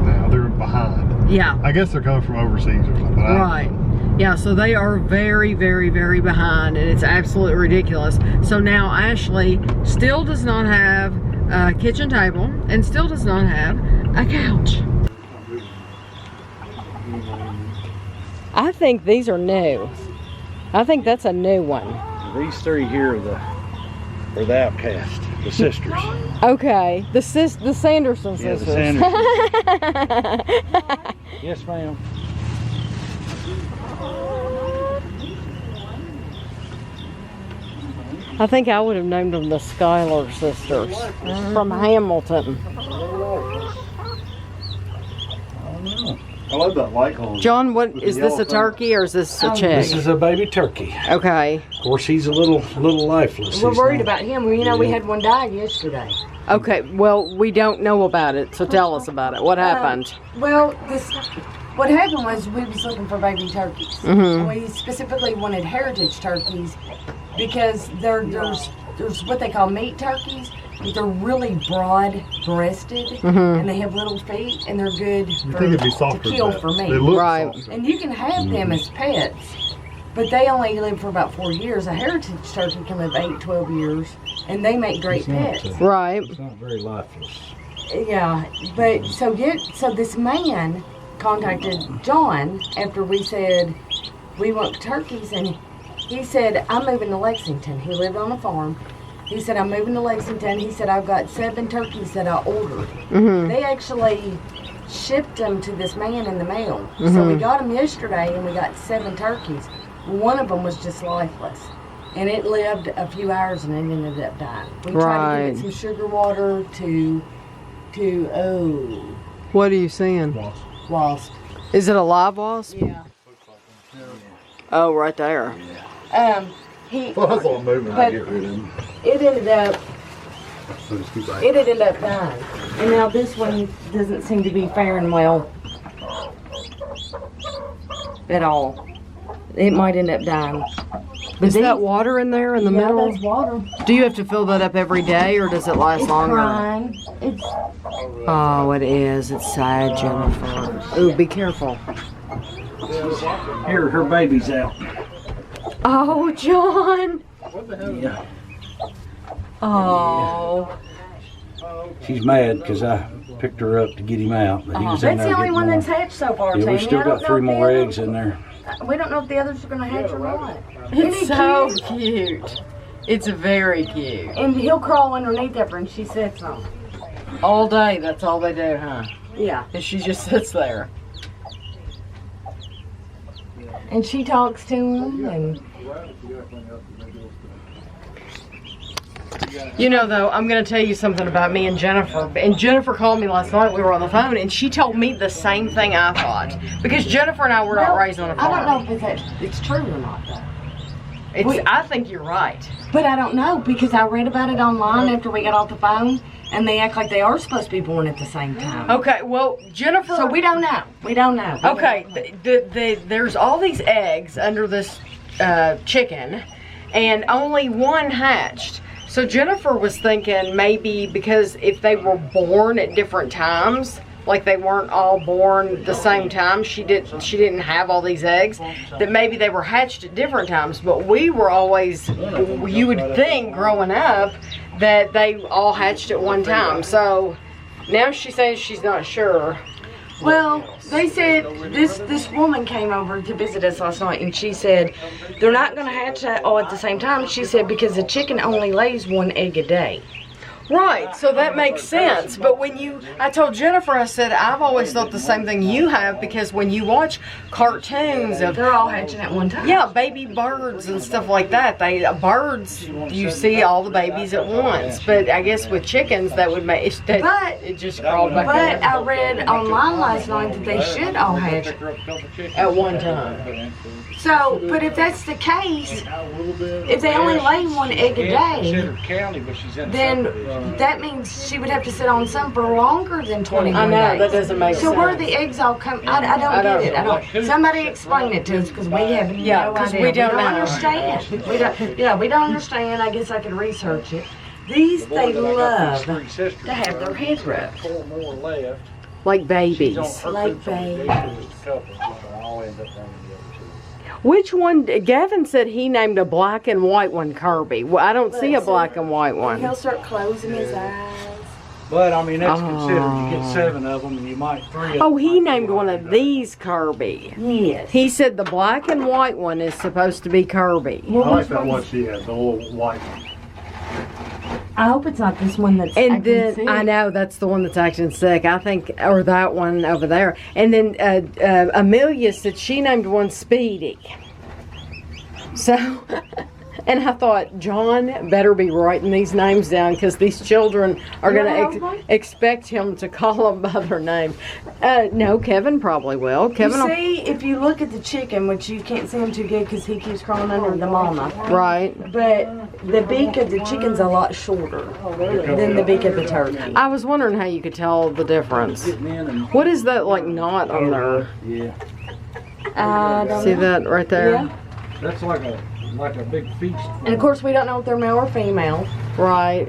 now. They're behind. Yeah, I guess they're coming from overseas or something. Right. Yeah, so they are very, very, very behind, and it's absolutely ridiculous. So now Ashley still does not have a kitchen table and still does not have a couch. I think these are new. I think that's a new one. These three here are the outcast, the sisters. Okay, the Sanderson sisters. Yeah, the Sanderson. Yes, ma'am. I think I would have named them the Schuyler sisters from Hamilton. I love that light hole. John, what is this, a turkey or is this a chick? This is a baby turkey. Okay. Of course, he's a little lifeless. We're worried about him. You know, we had one die yesterday. Okay, well, we don't know about it, so tell us about it. What happened? What happened was we was looking for baby turkeys. We specifically wanted heritage turkeys because there's there's what they call meat turkeys, but they're really broad-breasted, and they have little feet, and they're good to kill for meat. They look Right. softer. And you can have them as pets, but they only live for about 4 years. A heritage turkey can live 8, 12 years, and they make great pets. Right. It's not very lifeless. Yeah, but so this man contacted John after we said we want turkeys, and he said, I'm moving to Lexington. He lived on a farm. He said, I'm moving to Lexington. He said, I've got 7 turkeys that I ordered. They actually shipped them to this man in the mail. So we got them yesterday, and we got 7 turkeys. One of them was just lifeless. And it lived a few hours, and it ended up dying. We tried to give it some sugar water to What are you seeing? wasp. Is it a live wasp? Yeah. Oh, right there. Well, that's all moving. But Get rid of them. it ended up So just keep right. It ended up dying. And now this one doesn't seem to be faring well at all. It might end up dying. But Is that water in there in the middle? That's water. Do you have to fill that up every day, or does it last It's longer? crying. It's Oh, it is. It's sad, Jennifer. Ooh, be careful. Here, her baby's out. Oh, John. Yeah. Oh. She's mad because I picked her up to get him out. But he was in that's there the only getting one more. that's hatched so far, Yeah, we Tammy. still I don't got know 3 if the more other- eggs in there. We don't know if the others are going to hatch or not. It's so cute. It's very cute. And he'll crawl underneath her and she sits on him. All day, that's all they do, huh? Yeah. And she just sits there. And she talks to him and You know, though, I'm going to tell you something about me and Jennifer. And Jennifer called me last night. We were on the phone, and she told me the same thing I thought. Because Jennifer and I were not raised on a farm. I don't know if it's true or not, though. I think you're right. But I don't know because I read about it online after we got off the phone, and they act like they are supposed to be born at the same time. Okay, well, Jennifer... So we don't know. We don't know. Okay, there's all these eggs under this chicken, and only one hatched. So Jennifer was thinking maybe because if they were born at different times, like they weren't all born the same time, she didn't have all these eggs, that maybe they were hatched at different times. But we were always, you would think growing up that they all hatched at one time. So now she's saying she's not sure. Well, they said this woman came over to visit us last night, and she said they're not going to hatch all at the same time. She said because the chicken only lays 1 egg a day. Right, so that makes sense. But when I told Jennifer, I said, I've always thought the same thing you have, because when you watch cartoons of, They're all hatching at one time. yeah, baby birds and stuff like that, birds, you see all the babies at once. But I guess with chickens, that would make it just crawled back But in I read online last night that they should all hatch. at one time. So, but if that's the case, if they only lay 1 egg a day, then that means she would have to sit on some for longer than 21 I know, days. that doesn't make So sense. where the eggs all come? I don't get it. I don't. Somebody explain it to us because we have no 'cause idea. we don't know. understand. We don't. Yeah, we don't understand. I guess I could research it. These they love to have their head rubbed 4 more left. Like babies. like babies. I'll end up running the other 2. Which one? Gavin said he named a black and white one Kirby. Well, I don't see a black and white one. He'll start closing his eyes. But I mean, that's considered. You get 7 of them, and you might 3 of them. Oh, he named one of these Kirby. Yes. He said the black and white one is supposed to be Kirby. I like that one she has, the little white one. I hope it's not this one that's And acting then, sick. I know, that's the one that's acting sick, I think, or that one over there. And then Amelia said she named one Speedy. So, and I thought, John better be writing these names down, because these children are You going wanna to help me? expect him to call them by their name. No, Kevin probably will. Kevin You will, see, if you look at the chicken, which you can't see him too good because he keeps crawling under the mama, right. but the beak of the chicken's a lot shorter than the beak of the turkey. I was wondering how you could tell the difference. Getting in and What is that, like, knot on there? yeah, I don't See know. that right there? Yeah. that's like a like a big feast. And of course, we don't know if they're male or female. Right.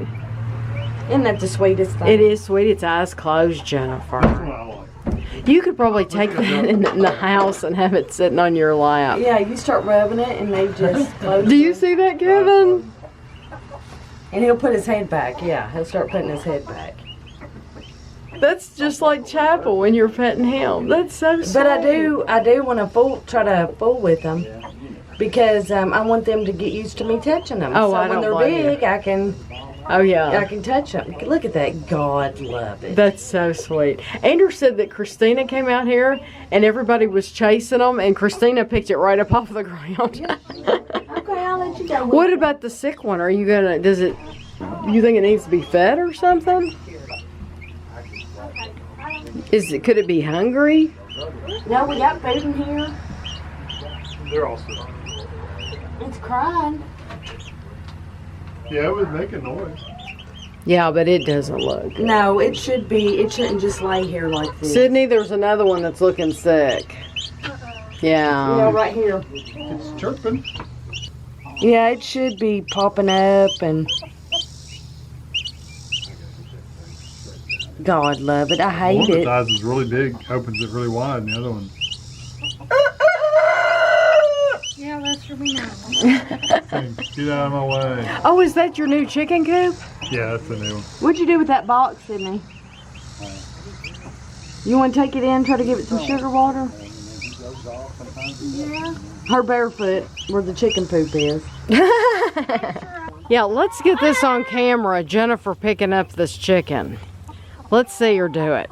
Isn't that the sweetest thing? It is sweet. It's eyes closed, Jennifer. That's what I like. You could probably take that in the house and have it sitting on your lap. Yeah, you start rubbing it and they just close. Do you see that, Kevin? And he'll put his head back. Yeah, he'll start putting his head back. That's just like Chapel when you're petting him. That's so sweet. But I do want to try to fool with them because I want them to get used to me touching them. Oh, so I when don't they're blame you. big, I can Oh, yeah. touch them. Look at that. God love it. That's so sweet. Andrew said that Christina came out here and everybody was chasing them, and Christina picked it right up off the ground. Okay, I'll let you go. What about the sick one? Are you gonna? You think it needs to be fed or something? Could it be hungry? No, we got food in here. They're all sick. It's crying. Yeah, it was making noise. Yeah, but it doesn't look. No, it shouldn't just lay here like this. Sydney, there's another one that's looking sick. Yeah, Yeah. right here. It's chirping. Yeah, it should be popping up and God love it. I One hate of the it. thighs is really big, opens it really wide, and the other one. Yeah, that's for me now. Get out of my way. Oh, is that your new chicken coop? Yeah, that's the new one. What'd you do with that box, Sydney? You want to take it in, try to give it some sugar water? Yeah. Her barefoot, where the chicken poop is. Yeah, let's get this on camera. Jennifer picking up this chicken. Let's see her do it.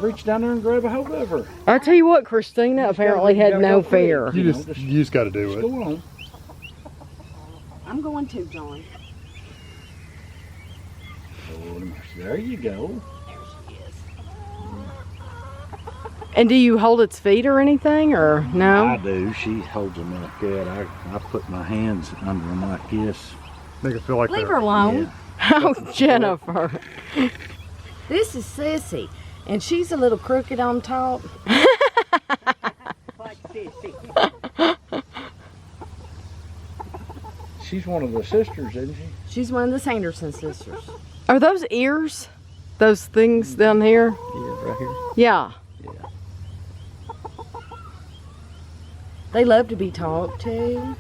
Reach down there and grab a hold of her. I tell you what, Christina apparently had no fear. You just got to do it. Go on. I'm going to, John. Lord have mercy. There you go. And do you hold its feet or anything, or I no? do. She holds them like that. I put my hands under them like this. Make it feel like Leave that. her alone. Oh, Jennifer. This is Sissy, and she's a little crooked on top. She's one of the sisters, isn't she? She's one of the Sanderson sisters. Are those ears? Those things down here? Yeah, right here. Yeah. They love to be talked to.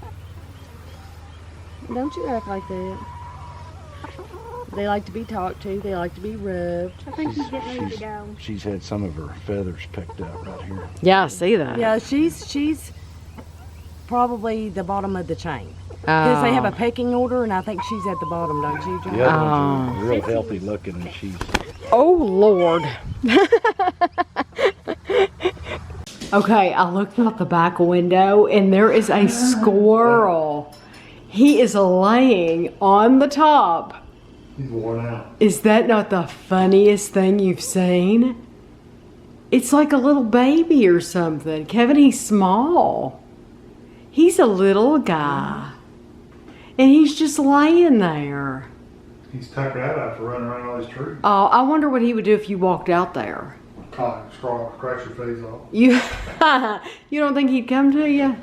Don't you act like that. They like to be talked to. They like to be rubbed. I think he's getting ready to go. She's had some of her feathers picked out right here. Yeah, I see that. Yeah, she's probably the bottom of the chain. Because they have a pecking order, and I think she's at the bottom, don't you, John? The other ones are real healthy looking, and she's... Oh, Lord. Okay, I looked out the back window, and there is a squirrel. He is laying on the top. He's worn out. Is that not the funniest thing you've seen? It's like a little baby or something. Kevin, he's small. He's a little guy. And he's just laying there. He's tuckered out after running around all these trees. Oh, I wonder what he would do if you walked out there. Scratch your face off. You don't think he'd come to you?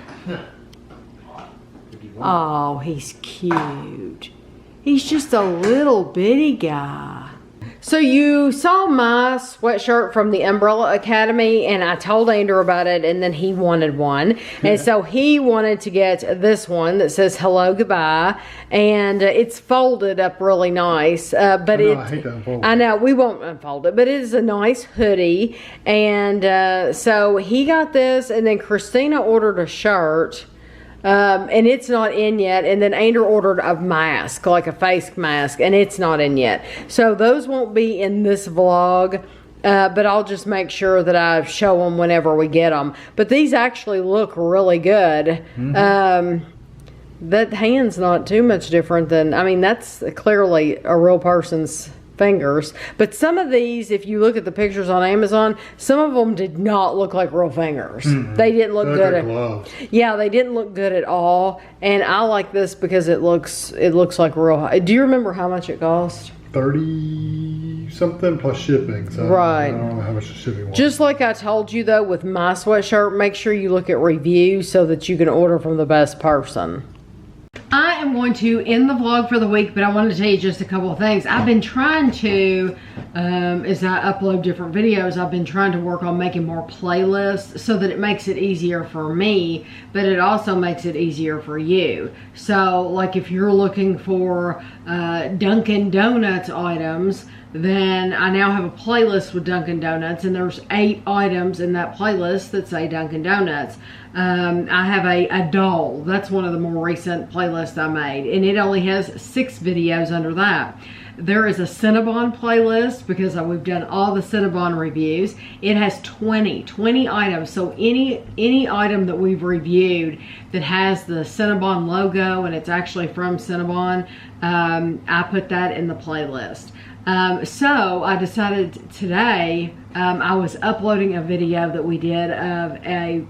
Oh, he's cute. He's just a little bitty guy. So you saw my sweatshirt from the Umbrella Academy, and I told Andrew about it, and then he wanted one. And so he wanted to get this one that says hello, goodbye, and it's folded up really nice. But I hate that unfold. I know, we won't unfold it, but it is a nice hoodie. And so he got this, and then Christina ordered a shirt. And it's not in yet. And then Andrew ordered a mask, like a face mask, and it's not in yet. So those won't be in this vlog, but I'll just make sure that I show them whenever we get them. But these actually look really good. Mm-hmm. That hand's not too much different than, I mean, that's clearly a real person's fingers. But some of these, if you look at the pictures on Amazon, some of them did not look like real fingers. Mm-hmm. They didn't look good. Yeah, they didn't look good at all. And I like this because it looks like real. Do you remember how much it cost? $30 something plus shipping. So Right. I don't know how much the shipping was. Just like I told you though, with my sweatshirt, make sure you look at reviews so that you can order from the best person. I am going to end the vlog for the week, but I wanted to tell you just a couple of things. I've been trying to, as I upload different videos, I've been trying to work on making more playlists so that it makes it easier for me, but it also makes it easier for you. So, like if you're looking for Dunkin' Donuts items, then I now have a playlist with Dunkin' Donuts, and there's 8 items in that playlist that say Dunkin' Donuts. I have a doll. That's one of the more recent playlists I made, and it only has 6 videos under that. There is a Cinnabon playlist because we've done all the Cinnabon reviews. It has 20 items. So any item that we've reviewed that has the Cinnabon logo and it's actually from Cinnabon, I put that in the playlist. So I decided today, I was uploading a video that we did of a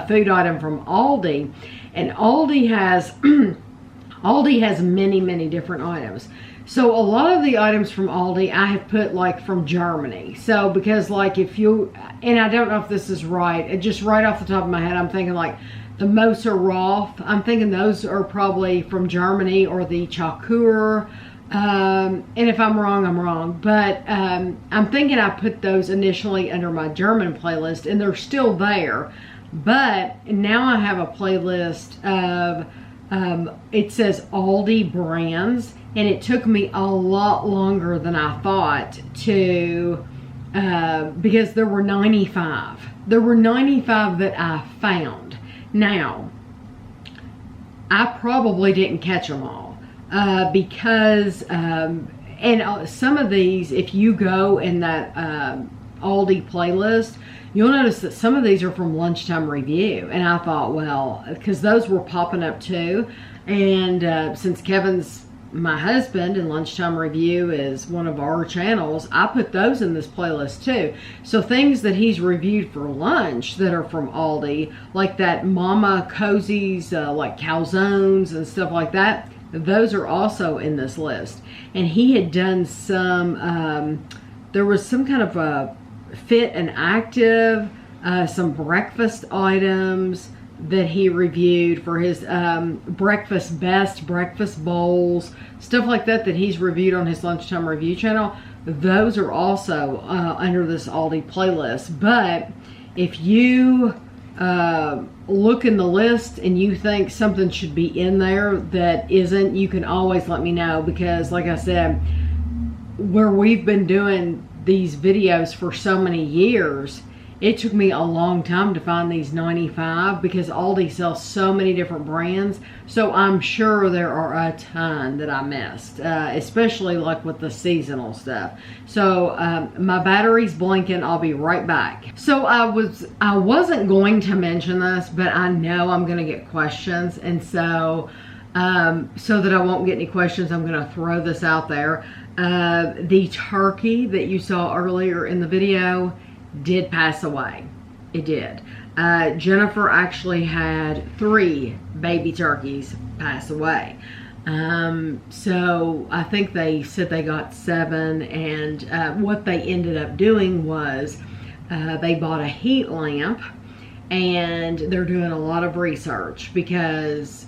food item from Aldi, and Aldi has Aldi has many different items. So a lot of the items from Aldi I have put like from Germany. So because like if you, and I don't know if this is right, just right off the top of my head, I'm thinking like the Moser Rolf, I'm thinking those are probably from Germany, or the Chakur. And if I'm wrong, I'm wrong. But I'm thinking I put those initially under my German playlist, and they're still there. But now I have a playlist of, it says Aldi brands, and it took me a lot longer than I thought to, because there were 95. There were 95 that I found. Now, I probably didn't catch them all because, and some of these, if you go in that Aldi playlist, you'll notice that some of these are from Lunchtime Review. And I thought, well, because those were popping up too. And since Kevin's my husband and Lunchtime Review is one of our channels, I put those in this playlist too. So things that he's reviewed for lunch that are from Aldi, like that Mama Cozy's like calzones and stuff like that, those are also in this list. And he had done some, there was some kind of a fit and active, some breakfast items that he reviewed for his breakfast bowls, stuff like that he's reviewed on his Lunchtime Review channel. Those are also under this Aldi playlist. But if you look in the list and you think something should be in there that isn't, you can always let me know, because like I said, where we've been doing these videos for so many years, it took me a long time to find these 95 because Aldi sells so many different brands. So I'm sure there are a ton that I missed, especially like with the seasonal stuff. So my battery's blinking. I'll be right back. So I wasn't going to mention this, but I know I'm going to get questions. And so, so that I won't get any questions, I'm going to throw this out there. The turkey that you saw earlier in the video did pass away. It did. Jennifer actually had 3 baby turkeys pass away. So I think they said they got 7, and what they ended up doing was they bought a heat lamp, and they're doing a lot of research because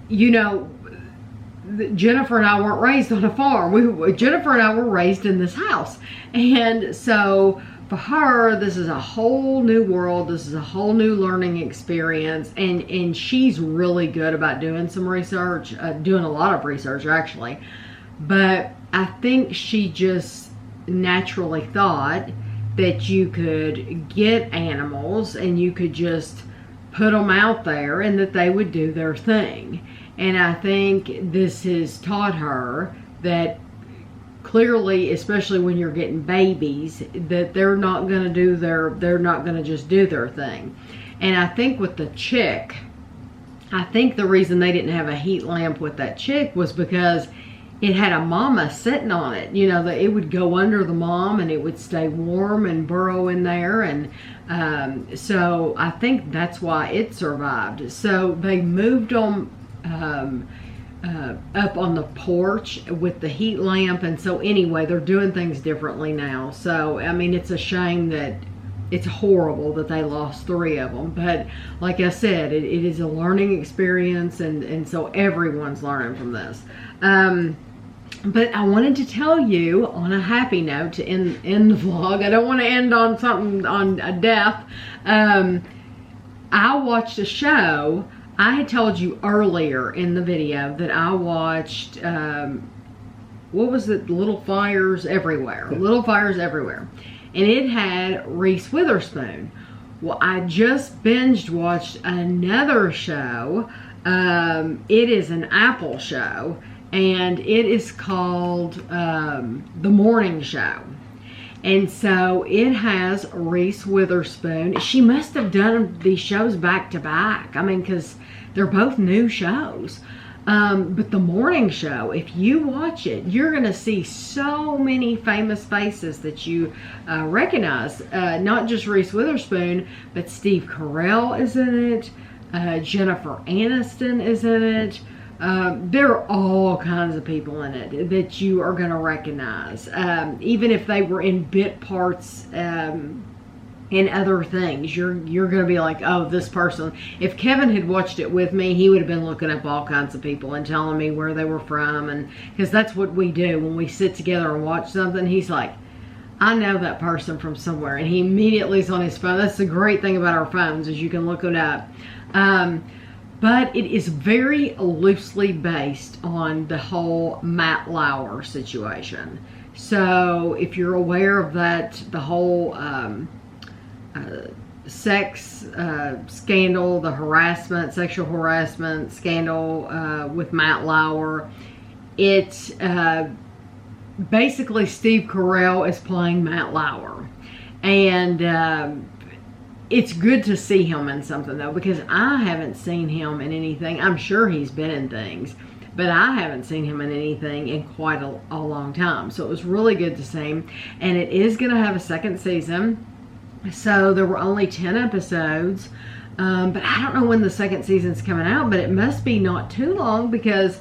you know, Jennifer and I weren't raised on a farm. Jennifer and I were raised in this house. And so for her, this is a whole new world. This is a whole new learning experience. And she's really good about doing some research, doing a lot of research actually. But I think she just naturally thought that you could get animals and you could just put them out there and that they would do their thing. And I think this has taught her that clearly, especially when you're getting babies, that they're not going to just do their thing. And I think with the chick, I think the reason they didn't have a heat lamp with that chick was because it had a mama sitting on it. You know, that it would go under the mom and it would stay warm and burrow in there. And so I think that's why it survived. So they moved them up on the porch with the heat lamp. And so anyway, they're doing things differently now. So, I mean, it's a shame that it's horrible that they lost 3 of them. But like I said, it is a learning experience. And so everyone's learning from this. But I wanted to tell you on a happy note to end the vlog. I don't want to end on something, on a death. I watched a show. I had told you earlier in the video that I watched, what was it? Little Fires Everywhere. Little Fires Everywhere. And it had Reese Witherspoon. Well, I just binged watched another show. It is an Apple show. And it is called The Morning Show. And so it has Reese Witherspoon. She must have done these shows back to back. I mean, because they're both new shows. But The Morning Show, if you watch it, you're going to see so many famous faces that you recognize. Not just Reese Witherspoon, but Steve Carell is in it. Jennifer Aniston is in it. There are all kinds of people in it that you are going to recognize. Even if they were in bit parts in other things, you're going to be like, oh, this person. If Kevin had watched it with me, he would have been looking up all kinds of people and telling me where they were from. And because that's what we do when we sit together and watch something. He's like, I know that person from somewhere. And he immediately is on his phone. That's the great thing about our phones, is you can look it up. But it is very loosely based on the whole Matt Lauer situation. So if you're aware of that, the whole sex scandal, the sexual harassment scandal with Matt Lauer, it's basically Steve Carell is playing Matt Lauer. And it's good to see him in something, though, because I haven't seen him in anything. I'm sure he's been in things, but I haven't seen him in anything in quite a long time. So it was really good to see him. And it is going to have a second season. So there were only 10 episodes. But I don't know when the second season's coming out, but it must be not too long, because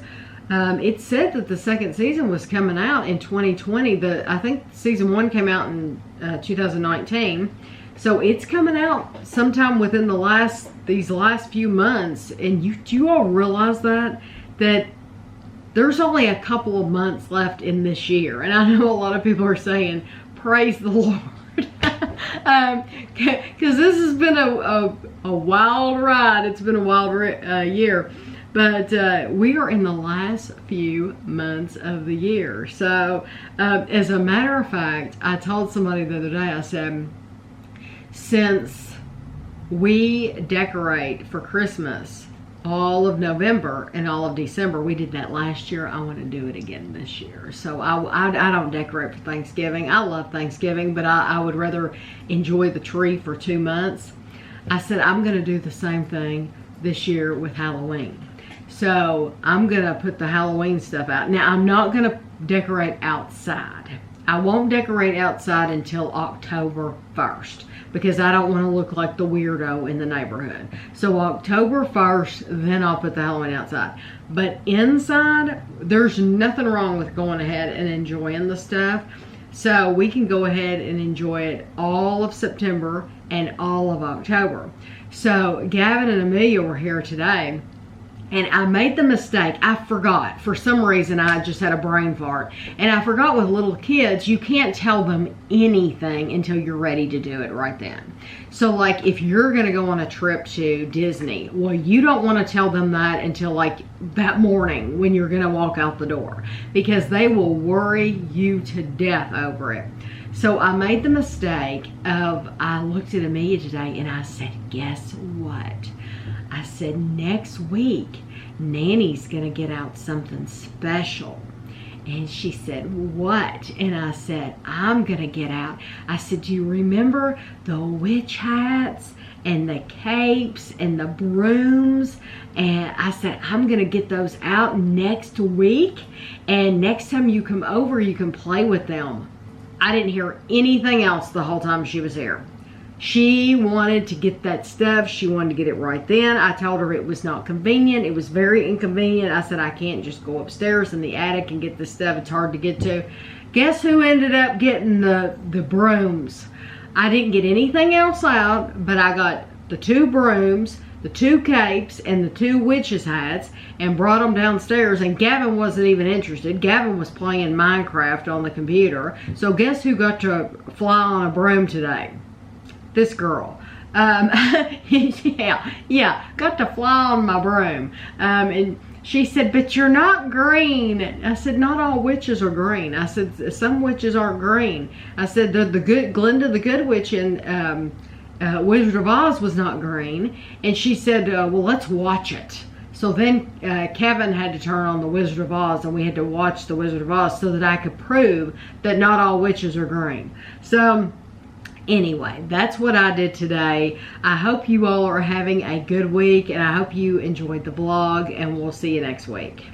it said that the second season was coming out in 2020. I think season 1 came out in 2019. So it's coming out sometime within these last few months. And do you all realize that there's only a couple of months left in this year? And I know a lot of people are saying, praise the Lord. Because this has been a wild ride. It's been a wild year. But we are in the last few months of the year. So as a matter of fact, I told somebody the other day, I said, since we decorate for Christmas all of November and all of December, we did that last year, I want to do it again this year. So I don't decorate for Thanksgiving. I love Thanksgiving, but I would rather enjoy the tree for 2 months. I said I'm going to do the same thing this year with Halloween. So I'm going to put the Halloween stuff out. Now, I'm not going to decorate outside. I won't decorate outside until October 1st. Because I don't want to look like the weirdo in the neighborhood. So October 1st, then I'll put the Halloween outside. But inside, there's nothing wrong with going ahead and enjoying the stuff. So we can go ahead and enjoy it all of September and all of October. So Gavin and Amelia were here today. And I made the mistake, I forgot. For some reason, I just had a brain fart. And I forgot with little kids, you can't tell them anything until you're ready to do it right then. So like if you're gonna go on a trip to Disney, well, you don't wanna tell them that until like that morning when you're gonna walk out the door. Because they will worry you to death over it. So I made the mistake of, I looked at Amelia today and I said, guess what? I said, next week, Nanny's going to get out something special. And she said, what? And I said, I'm going to get out. I said, do you remember the witch hats and the capes and the brooms? And I said, I'm going to get those out next week. And next time you come over, you can play with them. I didn't hear anything else the whole time she was here. She wanted to get that stuff. She wanted to get it right then. I told her it was not convenient. It was very inconvenient. I said, I can't just go upstairs in the attic and get this stuff. It's hard to get to. Guess who ended up getting the brooms? I didn't get anything else out, but I got the 2 brooms, the 2 capes, and the 2 witches' hats, and brought them downstairs. And Gavin wasn't even interested. Gavin was playing Minecraft on the computer. So guess who got to fly on a broom today? This girl. Yeah, got to fly on my broom. And she said, but you're not green. I said, not all witches are green. I said, some witches aren't green. I said, the good Glinda the Good Witch in Wizard of Oz was not green. And she said, well, let's watch it. So then Kevin had to turn on the Wizard of Oz, and we had to watch the Wizard of Oz so that I could prove that not all witches are green. So anyway, that's what I did today. I hope you all are having a good week, and I hope you enjoyed the vlog, and we'll see you next week.